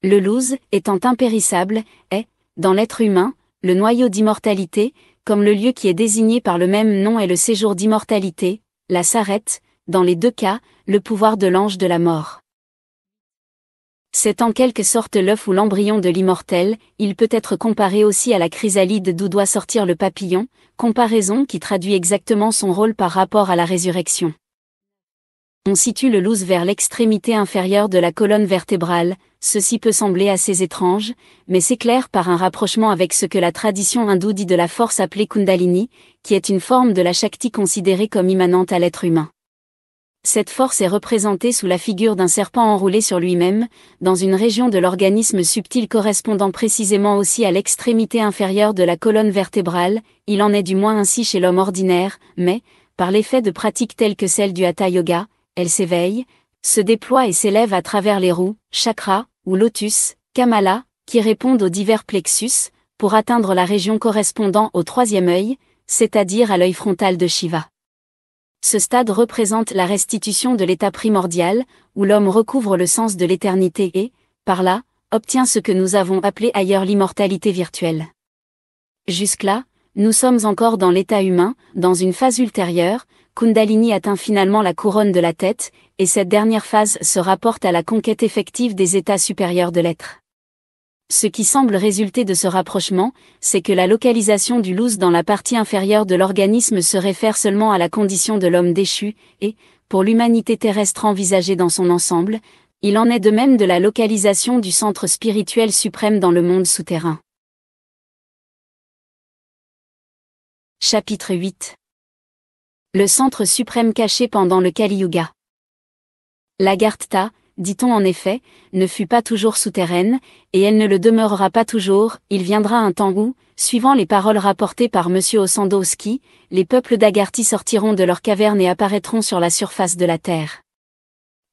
A: Le luz, étant impérissable, est, dans l'être humain, le noyau d'immortalité, comme le lieu qui est désigné par le même nom est le séjour d'immortalité, la sarette, dans les 2 cas, le pouvoir de l'ange de la mort. C'est en quelque sorte l'œuf ou l'embryon de l'immortel. Il peut être comparé aussi à la chrysalide d'où doit sortir le papillon, comparaison qui traduit exactement son rôle par rapport à la résurrection. On situe le luz vers l'extrémité inférieure de la colonne vertébrale. Ceci peut sembler assez étrange, mais s'éclaire par un rapprochement avec ce que la tradition hindoue dit de la force appelée Kundalini, qui est une forme de la Shakti considérée comme immanente à l'être humain. Cette force est représentée sous la figure d'un serpent enroulé sur lui-même, dans une région de l'organisme subtil correspondant précisément aussi à l'extrémité inférieure de la colonne vertébrale. Il en est du moins ainsi chez l'homme ordinaire, mais, par l'effet de pratiques telles que celle du Hatha Yoga, elle s'éveille, se déploie et s'élève à travers les roues, chakras, ou lotus, kamala, qui répondent aux divers plexus, pour atteindre la région correspondant au 3e œil, c'est-à-dire à l'œil frontal de Shiva. Ce stade représente la restitution de l'état primordial, où l'homme recouvre le sens de l'éternité et, par là, obtient ce que nous avons appelé ailleurs l'immortalité virtuelle. Jusque-là, nous sommes encore dans l'état humain. Dans une phase ultérieure, Kundalini atteint finalement la couronne de la tête, et cette dernière phase se rapporte à la conquête effective des états supérieurs de l'être. Ce qui semble résulter de ce rapprochement, c'est que la localisation du luz dans la partie inférieure de l'organisme se réfère seulement à la condition de l'homme déchu, et, pour l'humanité terrestre envisagée dans son ensemble, il en est de même de la localisation du centre spirituel suprême dans le monde souterrain. Chapitre 8. Le centre suprême caché pendant le Kali Yuga. L'Agartha, dit-on en effet, ne fut pas toujours souterraine, et elle ne le demeurera pas toujours. Il viendra un temps où, suivant les paroles rapportées par M. Ossandowski, les peuples d'Agarthi sortiront de leurs cavernes et apparaîtront sur la surface de la Terre.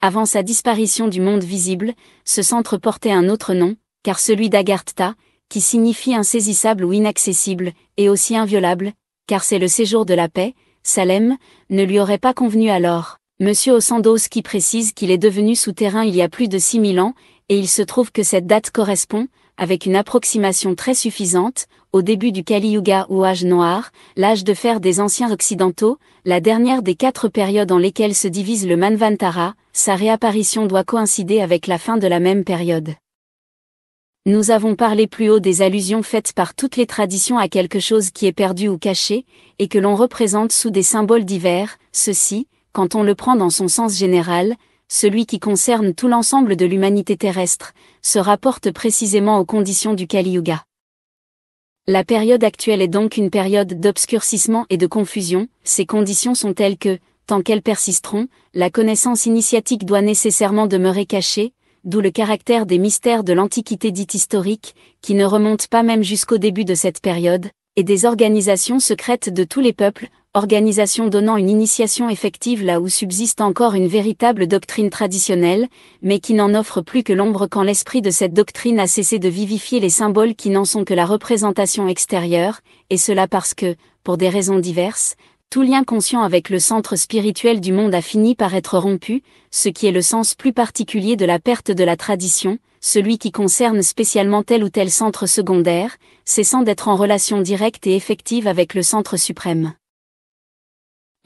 A: Avant sa disparition du monde visible, ce centre portait un autre nom, car celui d'Agartha, qui signifie insaisissable ou inaccessible, et aussi inviolable, car c'est le séjour de la paix, Salem, ne lui aurait pas convenu alors. M. Ossandowski précise qu'il est devenu souterrain il y a plus de 6000 ans, et il se trouve que cette date correspond, avec une approximation très suffisante, au début du Kali Yuga ou âge noir, l'âge de fer des anciens occidentaux, la dernière des 4 périodes en lesquelles se divise le Manvantara. Sa réapparition doit coïncider avec la fin de la même période. Nous avons parlé plus haut des allusions faites par toutes les traditions à quelque chose qui est perdu ou caché, et que l'on représente sous des symboles divers. Ceux-ci, quand on le prend dans son sens général, celui qui concerne tout l'ensemble de l'humanité terrestre, se rapporte précisément aux conditions du Kali Yuga. La période actuelle est donc une période d'obscurcissement et de confusion. Ces conditions sont telles que, tant qu'elles persisteront, la connaissance initiatique doit nécessairement demeurer cachée, d'où le caractère des mystères de l'Antiquité dite historique, qui ne remontent pas même jusqu'au début de cette période, et des organisations secrètes de tous les peuples, organisations donnant une initiation effective là où subsiste encore une véritable doctrine traditionnelle, mais qui n'en offre plus que l'ombre quand l'esprit de cette doctrine a cessé de vivifier les symboles qui n'en sont que la représentation extérieure, et cela parce que, pour des raisons diverses, tout lien conscient avec le centre spirituel du monde a fini par être rompu, ce qui est le sens plus particulier de la perte de la tradition, celui qui concerne spécialement tel ou tel centre secondaire, cessant d'être en relation directe et effective avec le centre suprême.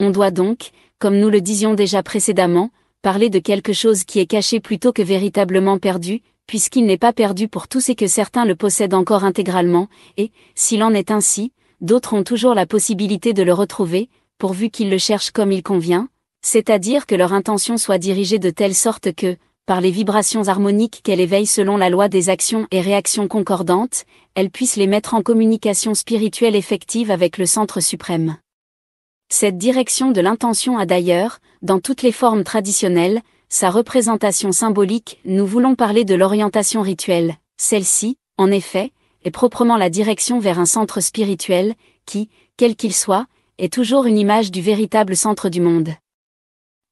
A: On doit donc, comme nous le disions déjà précédemment, parler de quelque chose qui est caché plutôt que véritablement perdu, puisqu'il n'est pas perdu pour tous et que certains le possèdent encore intégralement, et, s'il en est ainsi, d'autres ont toujours la possibilité de le retrouver, pourvu qu'ils le cherchent comme il convient, c'est-à-dire que leur intention soit dirigée de telle sorte que, par les vibrations harmoniques qu'elle éveille selon la loi des actions et réactions concordantes, elle puisse les mettre en communication spirituelle effective avec le centre suprême. Cette direction de l'intention a d'ailleurs, dans toutes les formes traditionnelles, sa représentation symbolique. Nous voulons parler de l'orientation rituelle. Celle-ci, en effet, est proprement la direction vers un centre spirituel, qui, quel qu'il soit, est toujours une image du véritable centre du monde.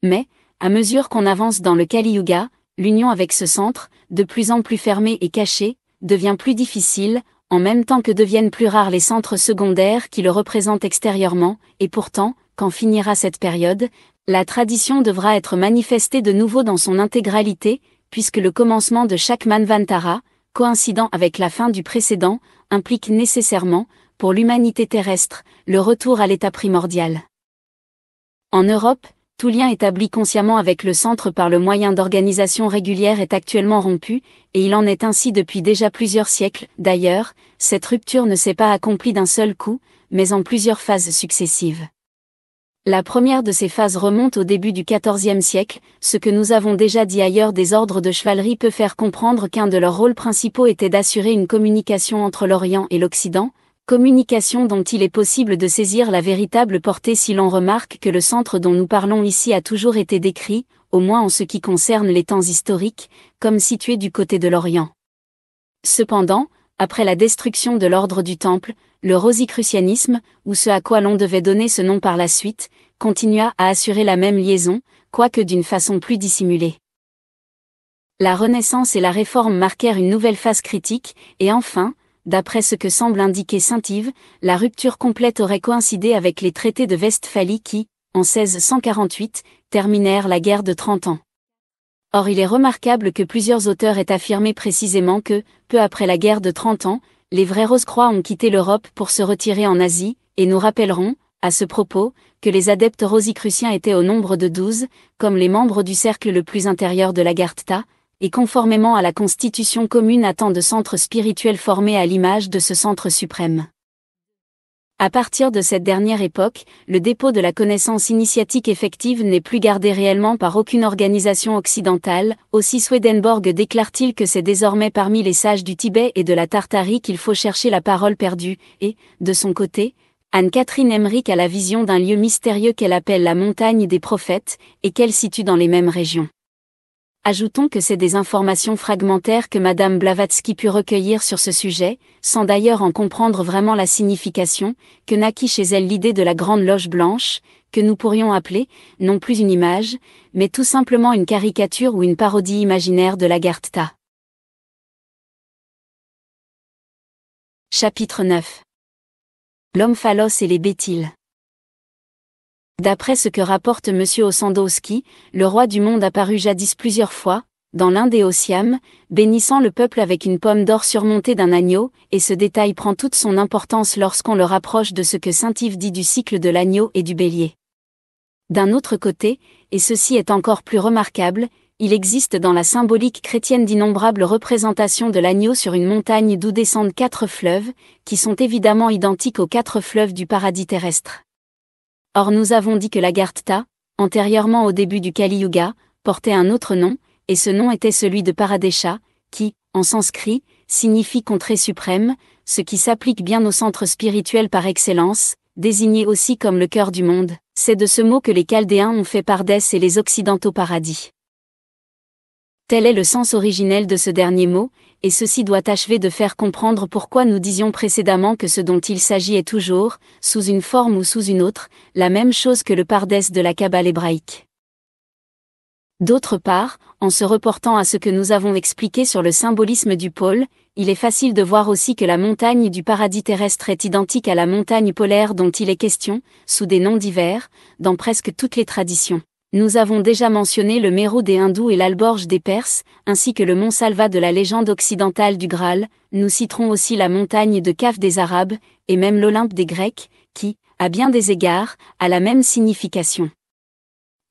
A: Mais, à mesure qu'on avance dans le Kali Yuga, l'union avec ce centre, de plus en plus fermé et caché, devient plus difficile, en même temps que deviennent plus rares les centres secondaires qui le représentent extérieurement, et pourtant, quand finira cette période, la tradition devra être manifestée de nouveau dans son intégralité, puisque le commencement de chaque Manvantara, coïncidant avec la fin du précédent, implique nécessairement, pour l'humanité terrestre, le retour à l'état primordial. En Europe, tout lien établi consciemment avec le centre par le moyen d'organisation régulière est actuellement rompu, et il en est ainsi depuis déjà plusieurs siècles. D'ailleurs, cette rupture ne s'est pas accomplie d'un seul coup, mais en plusieurs phases successives. La première de ces phases remonte au début du XIVe siècle. Ce que nous avons déjà dit ailleurs des ordres de chevalerie peut faire comprendre qu'un de leurs rôles principaux était d'assurer une communication entre l'Orient et l'Occident, communication dont il est possible de saisir la véritable portée si l'on remarque que le centre dont nous parlons ici a toujours été décrit, au moins en ce qui concerne les temps historiques, comme situé du côté de l'Orient. Cependant, après la destruction de l'ordre du Temple, le rosicrucianisme, ou ce à quoi l'on devait donner ce nom par la suite, continua à assurer la même liaison, quoique d'une façon plus dissimulée. La Renaissance et la Réforme marquèrent une nouvelle phase critique, et enfin, d'après ce que semble indiquer saint Yves, la rupture complète aurait coïncidé avec les traités de Westphalie qui, en 1648, terminèrent la guerre de 30 ans. Or il est remarquable que plusieurs auteurs aient affirmé précisément que, peu après la guerre de 30 ans, les vrais Rose-Croix ont quitté l'Europe pour se retirer en Asie, et nous rappellerons, à ce propos, que les adeptes rosicruciens étaient au nombre de 12, comme les membres du cercle le plus intérieur de l'Agartha, et conformément à la constitution commune à tant de centres spirituels formés à l'image de ce centre suprême. À partir de cette dernière époque, le dépôt de la connaissance initiatique effective n'est plus gardé réellement par aucune organisation occidentale. Aussi Swedenborg déclare-t-il que c'est désormais parmi les sages du Tibet et de la Tartarie qu'il faut chercher la parole perdue, et, de son côté, Anne-Catherine Emmerich a la vision d'un lieu mystérieux qu'elle appelle la montagne des prophètes, et qu'elle situe dans les mêmes régions. Ajoutons que c'est des informations fragmentaires que Madame Blavatsky put recueillir sur ce sujet, sans d'ailleurs en comprendre vraiment la signification, que naquit chez elle l'idée de la Grande Loge Blanche, que nous pourrions appeler, non plus une image, mais tout simplement une caricature ou une parodie imaginaire de l'Agartha. Chapitre 9. L'Omphalos et les Béthyles. D'après ce que rapporte M. Ossandowski, le roi du monde apparut jadis plusieurs fois, dans l'Inde et au Siam, bénissant le peuple avec une pomme d'or surmontée d'un agneau, et ce détail prend toute son importance lorsqu'on le rapproche de ce que saint Yves dit du cycle de l'agneau et du bélier. D'un autre côté, et ceci est encore plus remarquable, il existe dans la symbolique chrétienne d'innombrables représentations de l'agneau sur une montagne d'où descendent 4 fleuves, qui sont évidemment identiques aux 4 fleuves du paradis terrestre. Or nous avons dit que l'Agartha, antérieurement au début du Kali Yuga, portait un autre nom, et ce nom était celui de Paradesha, qui, en sanskrit, signifie contrée suprême, ce qui s'applique bien au centre spirituel par excellence, désigné aussi comme le cœur du monde. C'est de ce mot que les Chaldéens ont fait Pardès et les Occidentaux paradis. Tel est le sens originel de ce dernier mot, et ceci doit achever de faire comprendre pourquoi nous disions précédemment que ce dont il s'agit est toujours, sous une forme ou sous une autre, la même chose que le Pardès de la Kabbale hébraïque. D'autre part, en se reportant à ce que nous avons expliqué sur le symbolisme du pôle, il est facile de voir aussi que la montagne du paradis terrestre est identique à la montagne polaire dont il est question, sous des noms divers, dans presque toutes les traditions. Nous avons déjà mentionné le Mérou des Hindous et l'Alborge des Perses, ainsi que le mont Salva de la légende occidentale du Graal. Nous citerons aussi la montagne de Kaf des Arabes, et même l'Olympe des Grecs, qui, à bien des égards, a la même signification.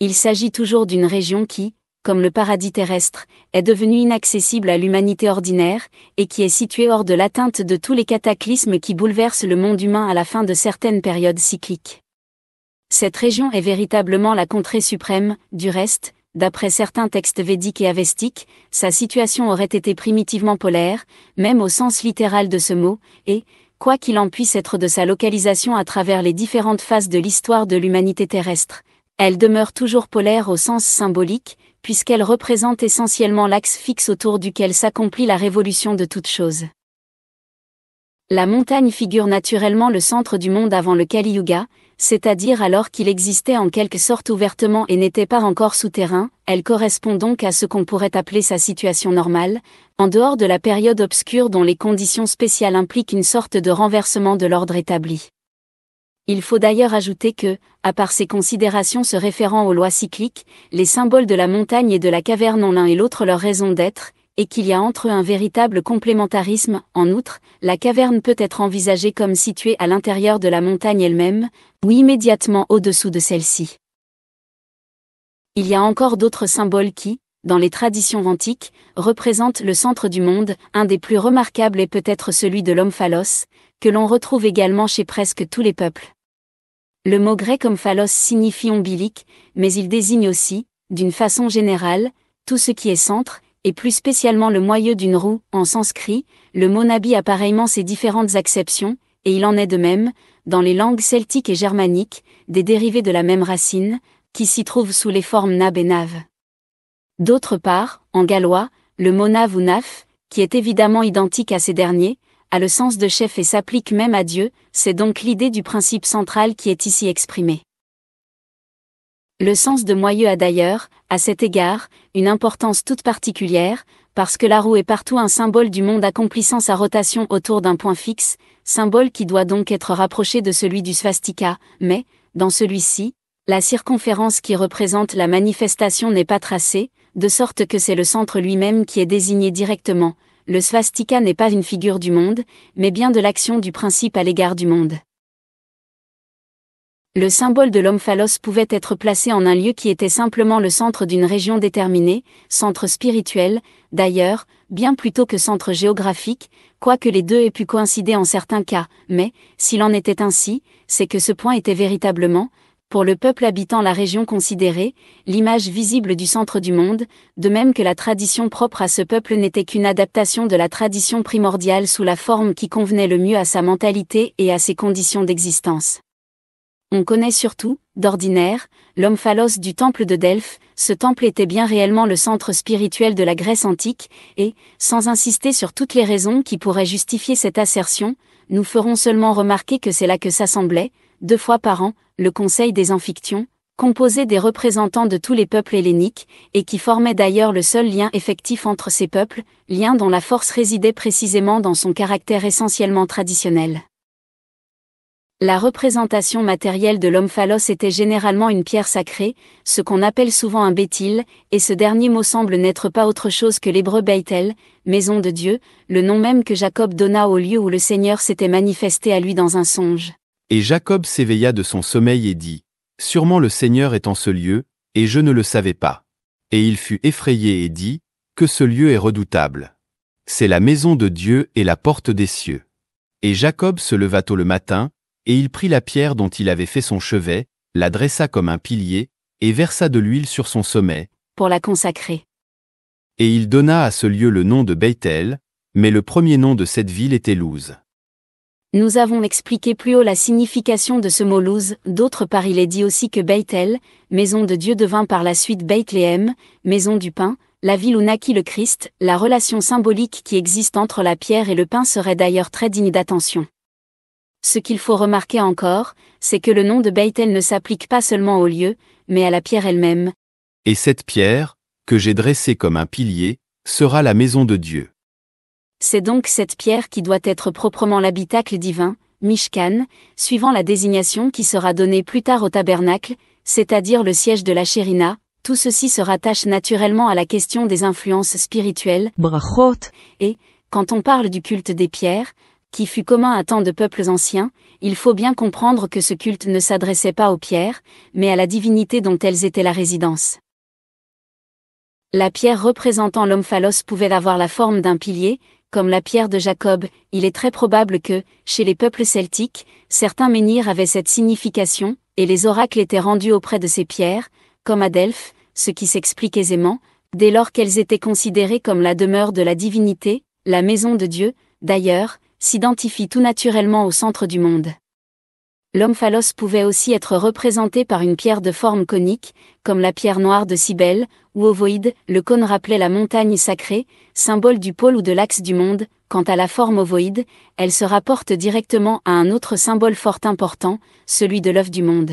A: Il s'agit toujours d'une région qui, comme le paradis terrestre, est devenue inaccessible à l'humanité ordinaire, et qui est située hors de l'atteinte de tous les cataclysmes qui bouleversent le monde humain à la fin de certaines périodes cycliques. Cette région est véritablement la contrée suprême, du reste, d'après certains textes védiques et avestiques, sa situation aurait été primitivement polaire, même au sens littéral de ce mot, et, quoi qu'il en puisse être de sa localisation à travers les différentes phases de l'histoire de l'humanité terrestre, elle demeure toujours polaire au sens symbolique, puisqu'elle représente essentiellement l'axe fixe autour duquel s'accomplit la révolution de toute chose. La montagne figure naturellement le centre du monde avant le Kali Yuga, c'est-à-dire alors qu'il existait en quelque sorte ouvertement et n'était pas encore souterrain, elle correspond donc à ce qu'on pourrait appeler sa situation normale, en dehors de la période obscure dont les conditions spéciales impliquent une sorte de renversement de l'ordre établi. Il faut d'ailleurs ajouter que, à part ces considérations se référant aux lois cycliques, les symboles de la montagne et de la caverne ont l'un et l'autre leur raison d'être, et qu'il y a entre eux un véritable complémentarisme. En outre, la caverne peut être envisagée comme située à l'intérieur de la montagne elle-même, ou immédiatement au-dessous de celle-ci. Il y a encore d'autres symboles qui, dans les traditions antiques, représentent le centre du monde. Un des plus remarquables est peut-être celui de l'omphalos, que l'on retrouve également chez presque tous les peuples. Le mot grec omphalos signifie ombilique, mais il désigne aussi, d'une façon générale, tout ce qui est centre, et plus spécialement le moyeu d'une roue. En sanskrit, le mot nabi a pareillement ses différentes acceptions, et il en est de même, dans les langues celtiques et germaniques, des dérivés de la même racine, qui s'y trouvent sous les formes nab et nav. D'autre part, en gallois, le mot nav ou naf, qui est évidemment identique à ces derniers, a le sens de chef et s'applique même à Dieu, c'est donc l'idée du principe central qui est ici exprimée. Le sens de moyeu a d'ailleurs, à cet égard, une importance toute particulière, parce que la roue est partout un symbole du monde accomplissant sa rotation autour d'un point fixe, symbole qui doit donc être rapproché de celui du svastika, mais, dans celui-ci, la circonférence qui représente la manifestation n'est pas tracée, de sorte que c'est le centre lui-même qui est désigné directement. Le svastika n'est pas une figure du monde, mais bien de l'action du principe à l'égard du monde. Le symbole de l'omphalos pouvait être placé en un lieu qui était simplement le centre d'une région déterminée, centre spirituel, d'ailleurs, bien plutôt que centre géographique, quoique les deux aient pu coïncider en certains cas, mais, s'il en était ainsi, c'est que ce point était véritablement, pour le peuple habitant la région considérée, l'image visible du centre du monde, de même que la tradition propre à ce peuple n'était qu'une adaptation de la tradition primordiale sous la forme qui convenait le mieux à sa mentalité et à ses conditions d'existence. On connaît surtout, d'ordinaire, l'omphalos du temple de Delphes. Ce temple était bien réellement le centre spirituel de la Grèce antique, et, sans insister sur toutes les raisons qui pourraient justifier cette assertion, nous ferons seulement remarquer que c'est là que s'assemblait, 2 fois par an, le Conseil des Amphictyons, composé des représentants de tous les peuples helléniques, et qui formait d'ailleurs le seul lien effectif entre ces peuples, lien dont la force résidait précisément dans son caractère essentiellement traditionnel. La représentation matérielle de l'omphalos était généralement une pierre sacrée, ce qu'on appelle souvent un béthyle, et ce dernier mot semble n'être pas autre chose que l'hébreu Beitel, maison de Dieu, le nom même que Jacob donna au lieu où le Seigneur s'était manifesté à lui dans un songe.
G: Et Jacob s'éveilla de son sommeil et dit, « Sûrement le Seigneur est en ce lieu, et je ne le savais pas. » Et il fut effrayé et dit, « Que ce lieu est redoutable. C'est la maison de Dieu et la porte des cieux. » Et Jacob se leva tôt le matin, et il prit la pierre dont il avait fait son chevet, la dressa comme un pilier, et versa de l'huile sur son sommet,
A: pour la consacrer.
G: et il donna à ce lieu le nom de Bethel, mais le premier nom de cette ville était Luz.
A: Nous avons expliqué plus haut la signification de ce mot Luz, d'autre part il est dit aussi que Bethel, maison de Dieu devint par la suite Bethléem, maison du pain, la ville où naquit le Christ. La relation symbolique qui existe entre la pierre et le pain serait d'ailleurs très digne d'attention. Ce qu'il faut remarquer encore, c'est que le nom de Bethel ne s'applique pas seulement au lieu, mais à la pierre elle-même.
G: Et cette pierre, que j'ai dressée comme un pilier, sera la maison de Dieu.
A: C'est donc cette pierre qui doit être proprement l'habitacle divin, Mishkan, suivant la désignation qui sera donnée plus tard au tabernacle, c'est-à-dire le siège de la Shérina. Tout ceci se rattache naturellement à la question des influences spirituelles, brachot, et, quand on parle du culte des pierres, qui fut commun à tant de peuples anciens, il faut bien comprendre que ce culte ne s'adressait pas aux pierres, mais à la divinité dont elles étaient la résidence. La pierre représentant l'omphalos pouvait avoir la forme d'un pilier, comme la pierre de Jacob. Il est très probable que, chez les peuples celtiques, certains menhirs avaient cette signification, et les oracles étaient rendus auprès de ces pierres, comme à Delphes, ce qui s'explique aisément, dès lors qu'elles étaient considérées comme la demeure de la divinité, la maison de Dieu, d'ailleurs, s'identifie tout naturellement au centre du monde. L'omphalos pouvait aussi être représenté par une pierre de forme conique, comme la pierre noire de Cybèle, ou ovoïde. Le cône rappelait la montagne sacrée, symbole du pôle ou de l'axe du monde. Quant à la forme ovoïde, elle se rapporte directement à un autre symbole fort important, celui de l'œuf du monde.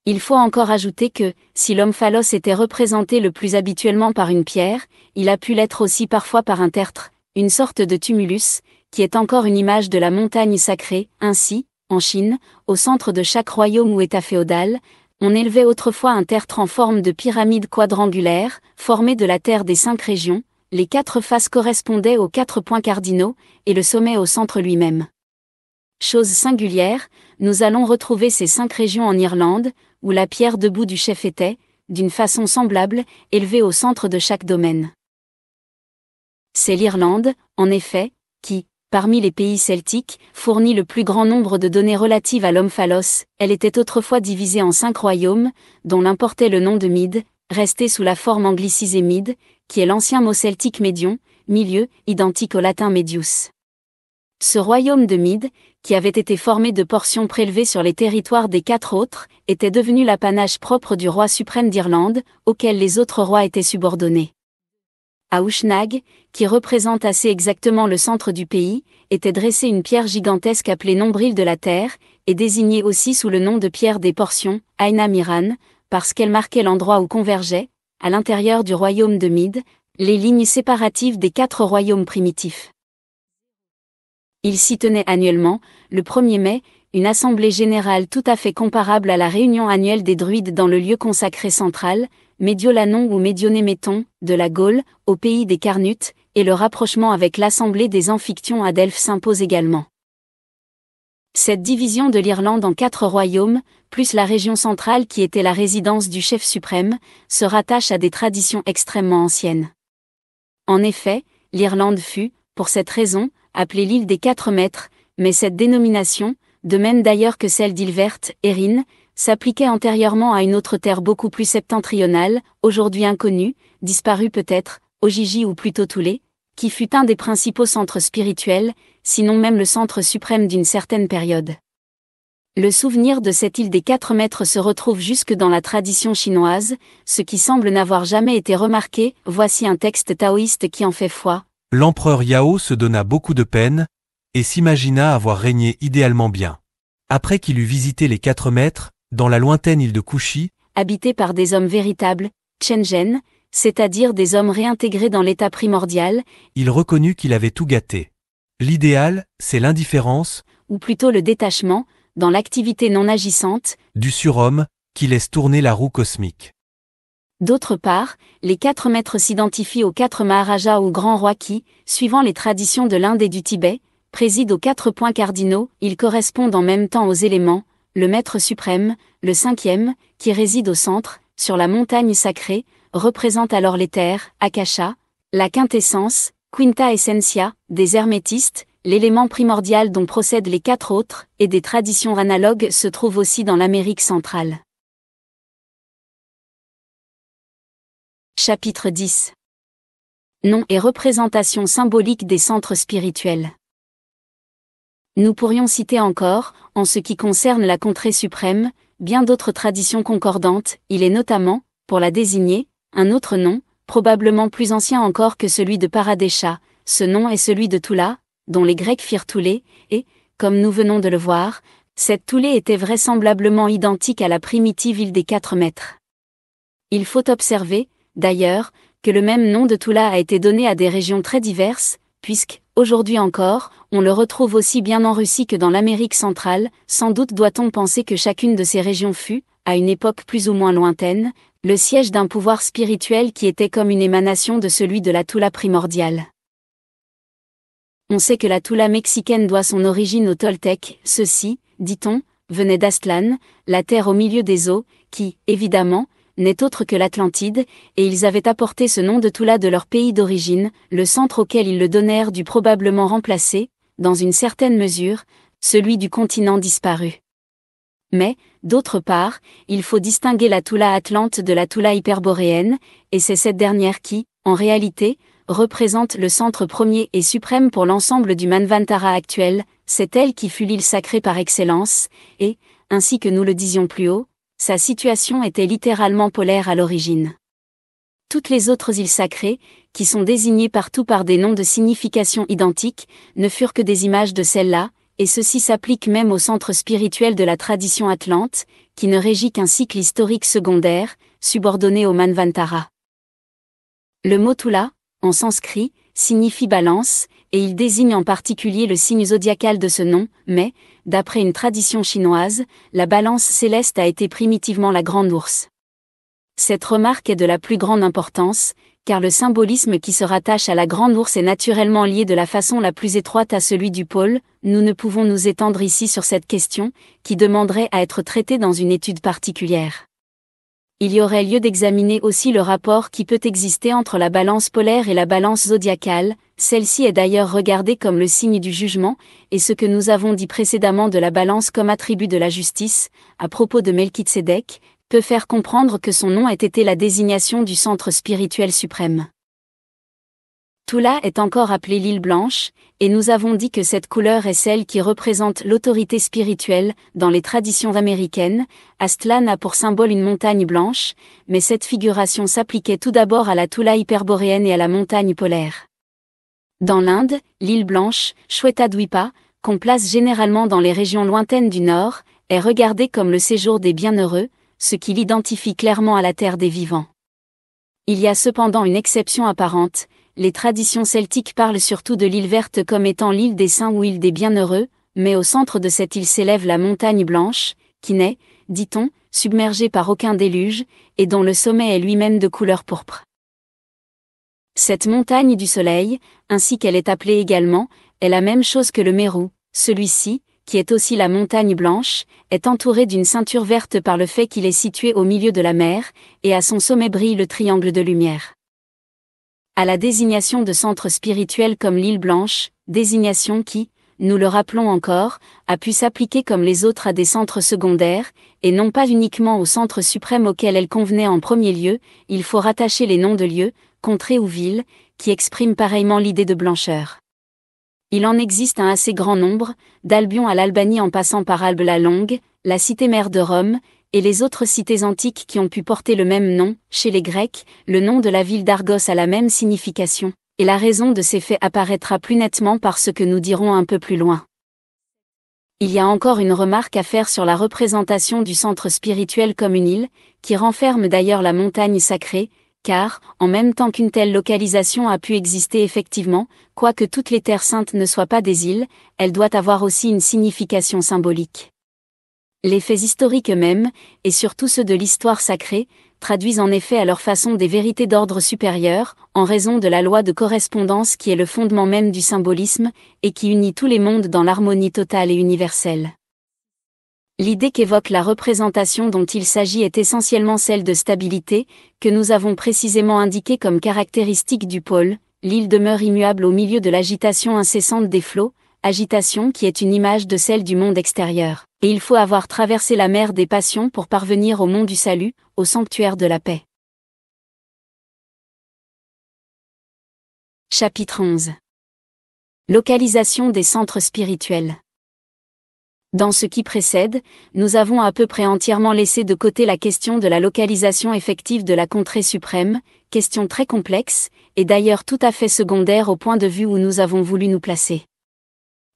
A: Il faut encore ajouter que, si l'omphalos était représenté le plus habituellement par une pierre, il a pu l'être aussi parfois par un tertre, une sorte de tumulus, qui est encore une image de la montagne sacrée. Ainsi, en Chine, au centre de chaque royaume ou état féodal, on élevait autrefois un tertre en forme de pyramide quadrangulaire, formé de la terre des 5 régions. Les 4 faces correspondaient aux 4 points cardinaux, et le sommet au centre lui-même. Chose singulière, nous allons retrouver ces 5 régions en Irlande, où la pierre debout du chef était, d'une façon semblable, élevée au centre de chaque domaine. C'est l'Irlande, en effet, qui, parmi les pays celtiques, fournit le plus grand nombre de données relatives à l'omphalos. Elle était autrefois divisée en 5 royaumes, dont l'un portait le nom de Mide, resté sous la forme anglicisée Mide, qui est l'ancien mot celtique médion, milieu, identique au latin medius. Ce royaume de Mide, qui avait été formé de portions prélevées sur les territoires des 4 autres, était devenu l'apanage propre du roi suprême d'Irlande, auquel les autres rois étaient subordonnés. À Ushnag, qui représente assez exactement le centre du pays, était dressée une pierre gigantesque appelée nombril de la terre, et désignée aussi sous le nom de pierre des portions, Aina Miran, parce qu'elle marquait l'endroit où convergeaient, à l'intérieur du royaume de Mide, les lignes séparatives des 4 royaumes primitifs. Il s'y tenait annuellement, le 1er mai, une assemblée générale tout à fait comparable à la réunion annuelle des druides dans le lieu consacré central, Médiolanon ou Médionéméton, de la Gaule, au pays des Carnutes, et le rapprochement avec l'assemblée des Amphictyons à Delphes s'impose également. Cette division de l'Irlande en 4 royaumes, plus la région centrale qui était la résidence du chef suprême, se rattache à des traditions extrêmement anciennes. En effet, l'Irlande fut, pour cette raison, appelée l'île des 4 mètres, mais cette dénomination, de même d'ailleurs que celle d'île verte, Erin, s'appliquait antérieurement à une autre terre beaucoup plus septentrionale, aujourd'hui inconnue, disparue peut-être, Ojiji ou plutôt Thulé, qui fut un des principaux centres spirituels, sinon même le centre suprême d'une certaine période. Le souvenir de cette île des 4 mètres se retrouve jusque dans la tradition chinoise, ce qui semble n'avoir jamais été remarqué. Voici un texte taoïste qui en fait foi.
F: L'empereur Yao se donna beaucoup de peine, et s'imagina avoir régné idéalement bien. Après qu'il eut visité les 4 mètres, dans la lointaine île de Kushi,
A: habité par des hommes véritables, Chenjen, c'est-à-dire des hommes réintégrés dans l'état primordial,
F: il reconnut qu'il avait tout gâté. L'idéal, c'est l'indifférence,
A: ou plutôt le détachement, dans l'activité non agissante,
F: du surhomme, qui laisse tourner la roue cosmique.
A: D'autre part, les 4 maîtres s'identifient aux 4 Maharajas ou grands rois qui, suivant les traditions de l'Inde et du Tibet, président aux 4 points cardinaux. Ils correspondent en même temps aux éléments, le maître suprême, le 5e, qui réside au centre, sur la montagne sacrée, représente alors l'éther, Akasha, la quintessence, Quinta Essentia, des hermétistes, l'élément primordial dont procèdent les 4 autres, et des traditions analogues se trouvent aussi dans l'Amérique centrale. Chapitre 10. Nom et représentation symbolique des centres spirituels. Nous pourrions citer encore, en ce qui concerne la contrée suprême, bien d'autres traditions concordantes. Il est notamment, pour la désigner, un autre nom, probablement plus ancien encore que celui de Paradesha. Ce nom est celui de Tula, dont les Grecs firent Toulé, et, comme nous venons de le voir, cette Toulé était vraisemblablement identique à la primitive île des 4 mètres. Il faut observer, d'ailleurs, que le même nom de Tula a été donné à des régions très diverses, puisque, aujourd'hui encore, on le retrouve aussi bien en Russie que dans l'Amérique centrale. Sans doute doit-on penser que chacune de ces régions fut, à une époque plus ou moins lointaine, le siège d'un pouvoir spirituel qui était comme une émanation de celui de la Tula primordiale. On sait que la Tula mexicaine doit son origine aux Toltecs. Ceux-ci, dit-on, venaient d'Aztlán, la terre au milieu des eaux, qui, évidemment, n'est autre que l'Atlantide, et ils avaient apporté ce nom de Tula de leur pays d'origine. Le centre auquel ils le donnèrent dut probablement remplacer, dans une certaine mesure, celui du continent disparu. Mais, d'autre part, il faut distinguer la Tula atlante de la Tula hyperboréenne, et c'est cette dernière qui, en réalité, représente le centre premier et suprême pour l'ensemble du Manvantara actuel. C'est elle qui fut l'île sacrée par excellence, et, ainsi que nous le disions plus haut, sa situation était littéralement polaire à l'origine. Toutes les autres îles sacrées, qui sont désignées partout par des noms de signification identiques, ne furent que des images de celle-là, et ceci s'applique même au centre spirituel de la tradition atlante, qui ne régit qu'un cycle historique secondaire, subordonné au Manvantara. Le mot Tula, en sanskrit, signifie balance, et il désigne en particulier le signe zodiacal de ce nom, mais, d'après une tradition chinoise, la balance céleste a été primitivement la grande ours. Cette remarque est de la plus grande importance, car le symbolisme qui se rattache à la grande ours est naturellement lié de la façon la plus étroite à celui du pôle. Nous ne pouvons nous étendre ici sur cette question, qui demanderait à être traitée dans une étude particulière. Il y aurait lieu d'examiner aussi le rapport qui peut exister entre la balance polaire et la balance zodiacale. Celle-ci est d'ailleurs regardée comme le signe du jugement, et ce que nous avons dit précédemment de la balance comme attribut de la justice, à propos de Melchitsédek, peut faire comprendre que son nom ait été la désignation du centre spirituel suprême. Tula est encore appelée l'île blanche, et nous avons dit que cette couleur est celle qui représente l'autorité spirituelle. Dans les traditions américaines, Aztlán a pour symbole une montagne blanche, mais cette figuration s'appliquait tout d'abord à la Tula hyperboréenne et à la montagne polaire. Dans l'Inde, l'île blanche, Shwetadwipa, qu'on place généralement dans les régions lointaines du Nord, est regardée comme le séjour des bienheureux, ce qui l'identifie clairement à la terre des vivants. Il y a cependant une exception apparente. Les traditions celtiques parlent surtout de l'île verte comme étant l'île des saints ou île des bienheureux, mais au centre de cette île s'élève la montagne blanche, qui n'est, dit-on, submergée par aucun déluge, et dont le sommet est lui-même de couleur pourpre. Cette montagne du soleil, ainsi qu'elle est appelée également, est la même chose que le Meru. Celui-ci, qui est aussi la montagne blanche, est entouré d'une ceinture verte par le fait qu'il est situé au milieu de la mer, et à son sommet brille le triangle de lumière. À la désignation de centre spirituel comme l'île blanche, désignation qui, nous le rappelons encore, a pu s'appliquer comme les autres à des centres secondaires, et non pas uniquement au centre suprême auquel elle convenait en premier lieu, il faut rattacher les noms de lieux, contrées ou villes, qui expriment pareillement l'idée de blancheur. Il en existe un assez grand nombre, d'Albion à l'Albanie en passant par Albe la Longue, la cité-mère de Rome, et les autres cités antiques qui ont pu porter le même nom. Chez les Grecs, le nom de la ville d'Argos a la même signification, et la raison de ces faits apparaîtra plus nettement par ce que nous dirons un peu plus loin. Il y a encore une remarque à faire sur la représentation du centre spirituel comme une île, qui renferme d'ailleurs la montagne sacrée, car, en même temps qu'une telle localisation a pu exister effectivement, quoique toutes les terres saintes ne soient pas des îles, elle doit avoir aussi une signification symbolique. Les faits historiques eux-mêmes, et surtout ceux de l'histoire sacrée, traduisent en effet à leur façon des vérités d'ordre supérieur, en raison de la loi de correspondance qui est le fondement même du symbolisme, et qui unit tous les mondes dans l'harmonie totale et universelle. L'idée qu'évoque la représentation dont il s'agit est essentiellement celle de stabilité, que nous avons précisément indiquée comme caractéristique du pôle. L'île demeure immuable au milieu de l'agitation incessante des flots, agitation qui est une image de celle du monde extérieur, et il faut avoir traversé la mer des passions pour parvenir au mont du salut, au sanctuaire de la paix. Chapitre 11. Localisation des centres spirituels. Dans ce qui précède, nous avons à peu près entièrement laissé de côté la question de la localisation effective de la contrée suprême, question très complexe, et d'ailleurs tout à fait secondaire au point de vue où nous avons voulu nous placer.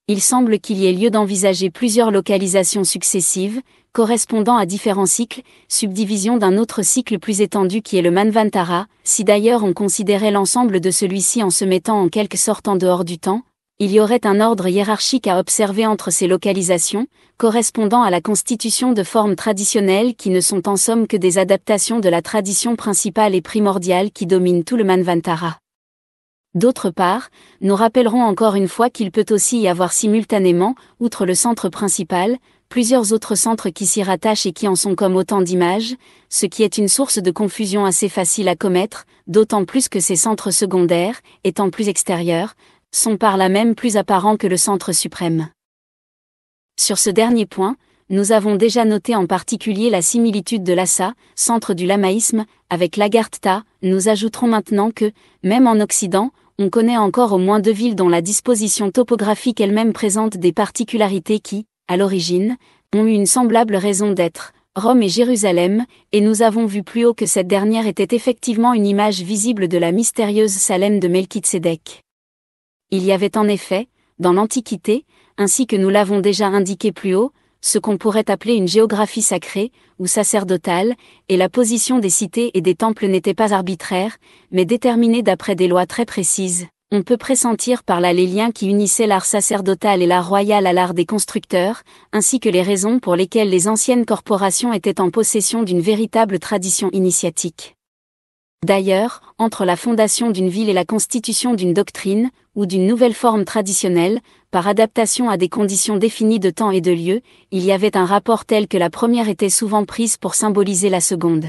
A: Il semble qu'il y ait lieu d'envisager plusieurs localisations successives, correspondant à différents cycles, subdivision d'un autre cycle plus étendu qui est le Manvantara, si d'ailleurs on considérait l'ensemble de celui-ci en se mettant en quelque sorte en dehors du temps, il y aurait un ordre hiérarchique à observer entre ces localisations, correspondant à la constitution de formes traditionnelles qui ne sont en somme que des adaptations de la tradition principale et primordiale qui domine tout le Manvantara. D'autre part, nous rappellerons encore une fois qu'il peut aussi y avoir simultanément, outre le centre principal, plusieurs autres centres qui s'y rattachent et qui en sont comme autant d'images, ce qui est une source de confusion assez facile à commettre, d'autant plus que ces centres secondaires, étant plus extérieurs, sont par là même plus apparents que le centre suprême. Sur ce dernier point, nous avons déjà noté en particulier la similitude de Lhasa, centre du lamaïsme, avec l'Agartha. Nous ajouterons maintenant que, même en Occident, on connaît encore au moins 2 villes dont la disposition topographique elle-même présente des particularités qui, à l'origine, ont eu une semblable raison d'être, Rome et Jérusalem, et nous avons vu plus haut que cette dernière était effectivement une image visible de la mystérieuse Salem de Melchitsédek. Il y avait en effet, dans l'Antiquité, ainsi que nous l'avons déjà indiqué plus haut, ce qu'on pourrait appeler une géographie sacrée, ou sacerdotale, et la position des cités et des temples n'était pas arbitraire, mais déterminée d'après des lois très précises. On peut pressentir par là les liens qui unissaient l'art sacerdotal et l'art royal à l'art des constructeurs, ainsi que les raisons pour lesquelles les anciennes corporations étaient en possession d'une véritable tradition initiatique. D'ailleurs, entre la fondation d'une ville et la constitution d'une doctrine, ou d'une nouvelle forme traditionnelle, par adaptation à des conditions définies de temps et de lieu, il y avait un rapport tel que la première était souvent prise pour symboliser la seconde.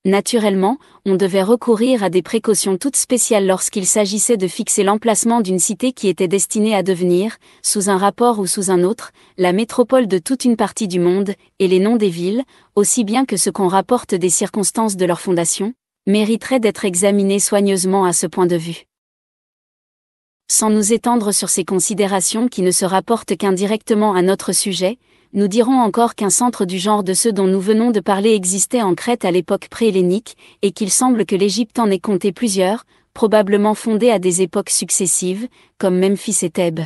A: Naturellement, on devait recourir à des précautions toutes spéciales lorsqu'il s'agissait de fixer l'emplacement d'une cité qui était destinée à devenir, sous un rapport ou sous un autre, la métropole de toute une partie du monde, et les noms des villes, aussi bien que ce qu'on rapporte des circonstances de leur fondation, mériteraient d'être examinés soigneusement à ce point de vue. Sans nous étendre sur ces considérations qui ne se rapportent qu'indirectement à notre sujet, nous dirons encore qu'un centre du genre de ceux dont nous venons de parler existait en Crète à l'époque pré-hellénique, et qu'il semble que l'Égypte en ait compté plusieurs, probablement fondés à des époques successives, comme Memphis et Thèbes.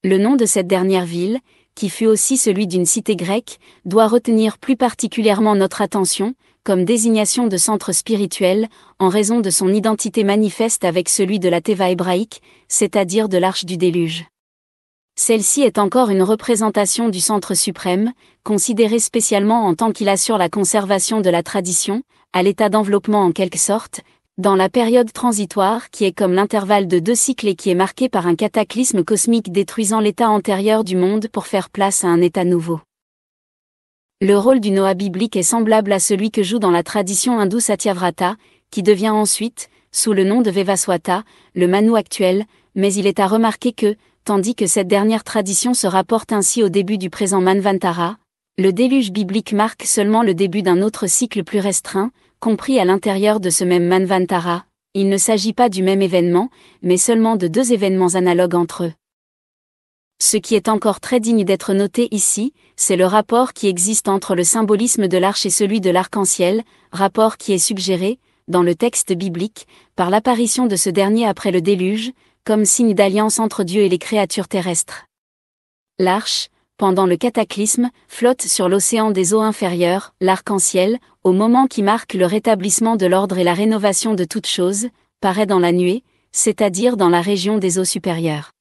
A: Le nom de cette dernière ville, qui fut aussi celui d'une cité grecque, doit retenir plus particulièrement notre attention, comme désignation de centre spirituel, en raison de son identité manifeste avec celui de la Théva hébraïque, c'est-à-dire de l'arche du déluge. Celle-ci est encore une représentation du centre suprême, considéré spécialement en tant qu'il assure la conservation de la tradition, à l'état d'enveloppement en quelque sorte, dans la période transitoire qui est comme l'intervalle de 2 cycles et qui est marqué par un cataclysme cosmique détruisant l'état antérieur du monde pour faire place à un état nouveau. Le rôle du Noah biblique est semblable à celui que joue dans la tradition hindoue Satyavrata, qui devient ensuite, sous le nom de Vevaswata, le Manu actuel, mais il est à remarquer que, tandis que cette dernière tradition se rapporte ainsi au début du présent Manvantara, le déluge biblique marque seulement le début d'un autre cycle plus restreint, compris à l'intérieur de ce même Manvantara. Il ne s'agit pas du même événement, mais seulement de 2 événements analogues entre eux. Ce qui est encore très digne d'être noté ici, c'est le rapport qui existe entre le symbolisme de l'arche et celui de l'arc-en-ciel, rapport qui est suggéré, dans le texte biblique, par l'apparition de ce dernier après le déluge, comme signe d'alliance entre Dieu et les créatures terrestres. L'arche, pendant le cataclysme, flotte sur l'océan des eaux inférieures, l'arc-en-ciel, au moment qui marque le rétablissement de l'ordre et la rénovation de toutes choses, paraît dans la nuée, c'est-à-dire dans la région des eaux supérieures.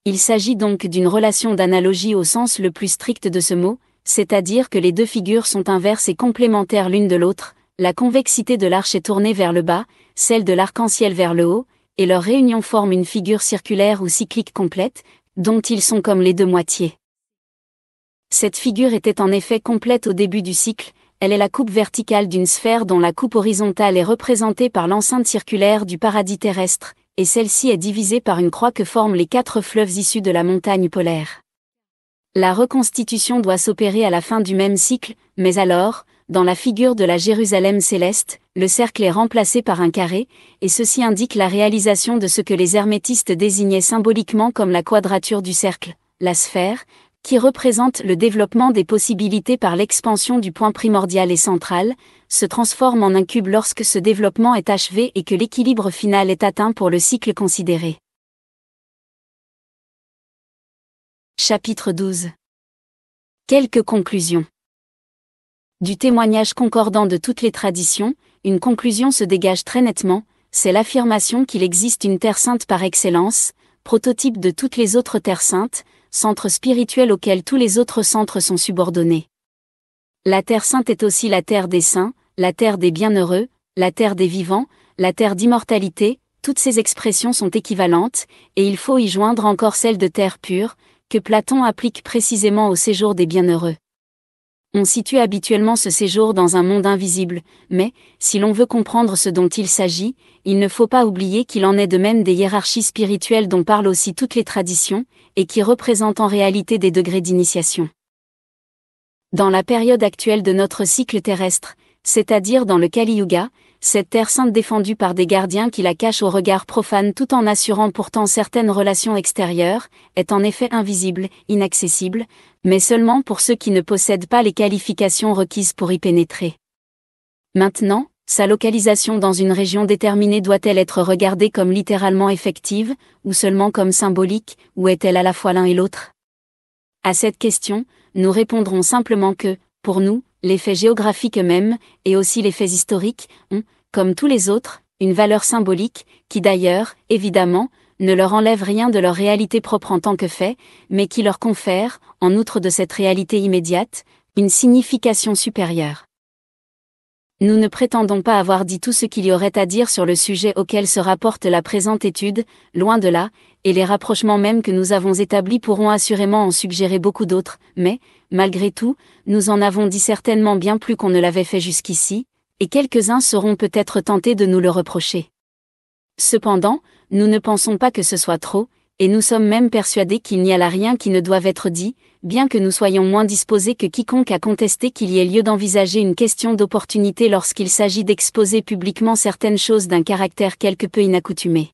A: Il s'agit donc d'une relation d'analogie au sens le plus strict de ce mot, c'est-à-dire que les 2 figures sont inverses et complémentaires l'une de l'autre, la convexité de l'arche est tournée vers le bas, celle de l'arc-en-ciel vers le haut, et leur réunion forme une figure circulaire ou cyclique complète, dont ils sont comme les 2 moitiés. Cette figure était en effet complète au début du cycle, elle est la coupe verticale d'une sphère dont la coupe horizontale est représentée par l'enceinte circulaire du paradis terrestre, et celle-ci est divisée par une croix que forment les 4 fleuves issus de la montagne polaire. La reconstitution doit s'opérer à la fin du même cycle, mais alors, dans la figure de la Jérusalem céleste, le cercle est remplacé par un carré, et ceci indique la réalisation de ce que les hermétistes désignaient symboliquement comme la quadrature du cercle, la sphère, qui représente le développement des possibilités par l'expansion du point primordial et central, se transforme en un cube lorsque ce développement est achevé et que l'équilibre final est atteint pour le cycle considéré. Chapitre 12. Quelques conclusions. Du témoignage concordant de toutes les traditions, une conclusion se dégage très nettement, c'est l'affirmation qu'il existe une Terre sainte par excellence, prototype de toutes les autres terres saintes, centre spirituel auquel tous les autres centres sont subordonnés. La Terre sainte est aussi la terre des saints, la terre des bienheureux, la terre des vivants, la terre d'immortalité, toutes ces expressions sont équivalentes, et il faut y joindre encore celle de terre pure, que Platon applique précisément au séjour des bienheureux. On situe habituellement ce séjour dans un monde invisible, mais, si l'on veut comprendre ce dont il s'agit, il ne faut pas oublier qu'il en est de même des hiérarchies spirituelles dont parlent aussi toutes les traditions, et qui représentent en réalité des degrés d'initiation. Dans la période actuelle de notre cycle terrestre, c'est-à-dire dans le Kali Yuga, cette terre sainte défendue par des gardiens qui la cachent au regard profane tout en assurant pourtant certaines relations extérieures, est en effet invisible, inaccessible, mais seulement pour ceux qui ne possèdent pas les qualifications requises pour y pénétrer. Maintenant, sa localisation dans une région déterminée doit-elle être regardée comme littéralement effective, ou seulement comme symbolique, ou est-elle à la fois l'un et l'autre? À cette question, nous répondrons simplement que, pour nous, les faits géographiques eux-mêmes, et aussi les faits historiques, ont, comme tous les autres, une valeur symbolique, qui d'ailleurs, évidemment, ne leur enlève rien de leur réalité propre en tant que fait, mais qui leur confère, en outre de cette réalité immédiate, une signification supérieure. Nous ne prétendons pas avoir dit tout ce qu'il y aurait à dire sur le sujet auquel se rapporte la présente étude, loin de là, et les rapprochements même que nous avons établis pourront assurément en suggérer beaucoup d'autres, mais, malgré tout, nous en avons dit certainement bien plus qu'on ne l'avait fait jusqu'ici, et quelques-uns seront peut-être tentés de nous le reprocher. Cependant, nous ne pensons pas que ce soit trop, et nous sommes même persuadés qu'il n'y a là rien qui ne doive être dit, bien que nous soyons moins disposés que quiconque à contester qu'il y ait lieu d'envisager une question d'opportunité lorsqu'il s'agit d'exposer publiquement certaines choses d'un caractère quelque peu inaccoutumé.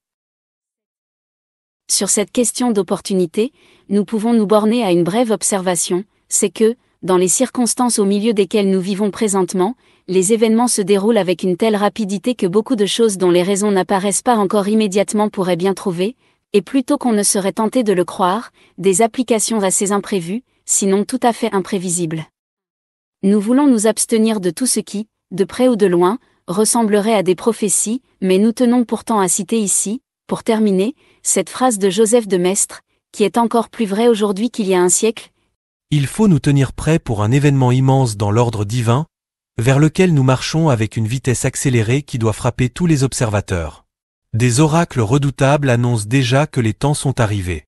A: Sur cette question d'opportunité, nous pouvons nous borner à une brève observation, c'est que, dans les circonstances au milieu desquelles nous vivons présentement, les événements se déroulent avec une telle rapidité que beaucoup de choses dont les raisons n'apparaissent pas encore immédiatement pourraient bien trouver, et plutôt qu'on ne serait tenté de le croire, des applications assez imprévues, sinon tout à fait imprévisibles. Nous voulons nous abstenir de tout ce qui, de près ou de loin, ressemblerait à des prophéties, mais nous tenons pourtant à citer ici, pour terminer, cette phrase de Joseph de Maistre, qui est encore plus vraie aujourd'hui qu'il y a un siècle.
F: Il faut nous tenir prêts pour un événement immense dans l'ordre divin, vers lequel nous marchons avec une vitesse accélérée qui doit frapper tous les observateurs. Des oracles redoutables annoncent déjà que les temps sont arrivés.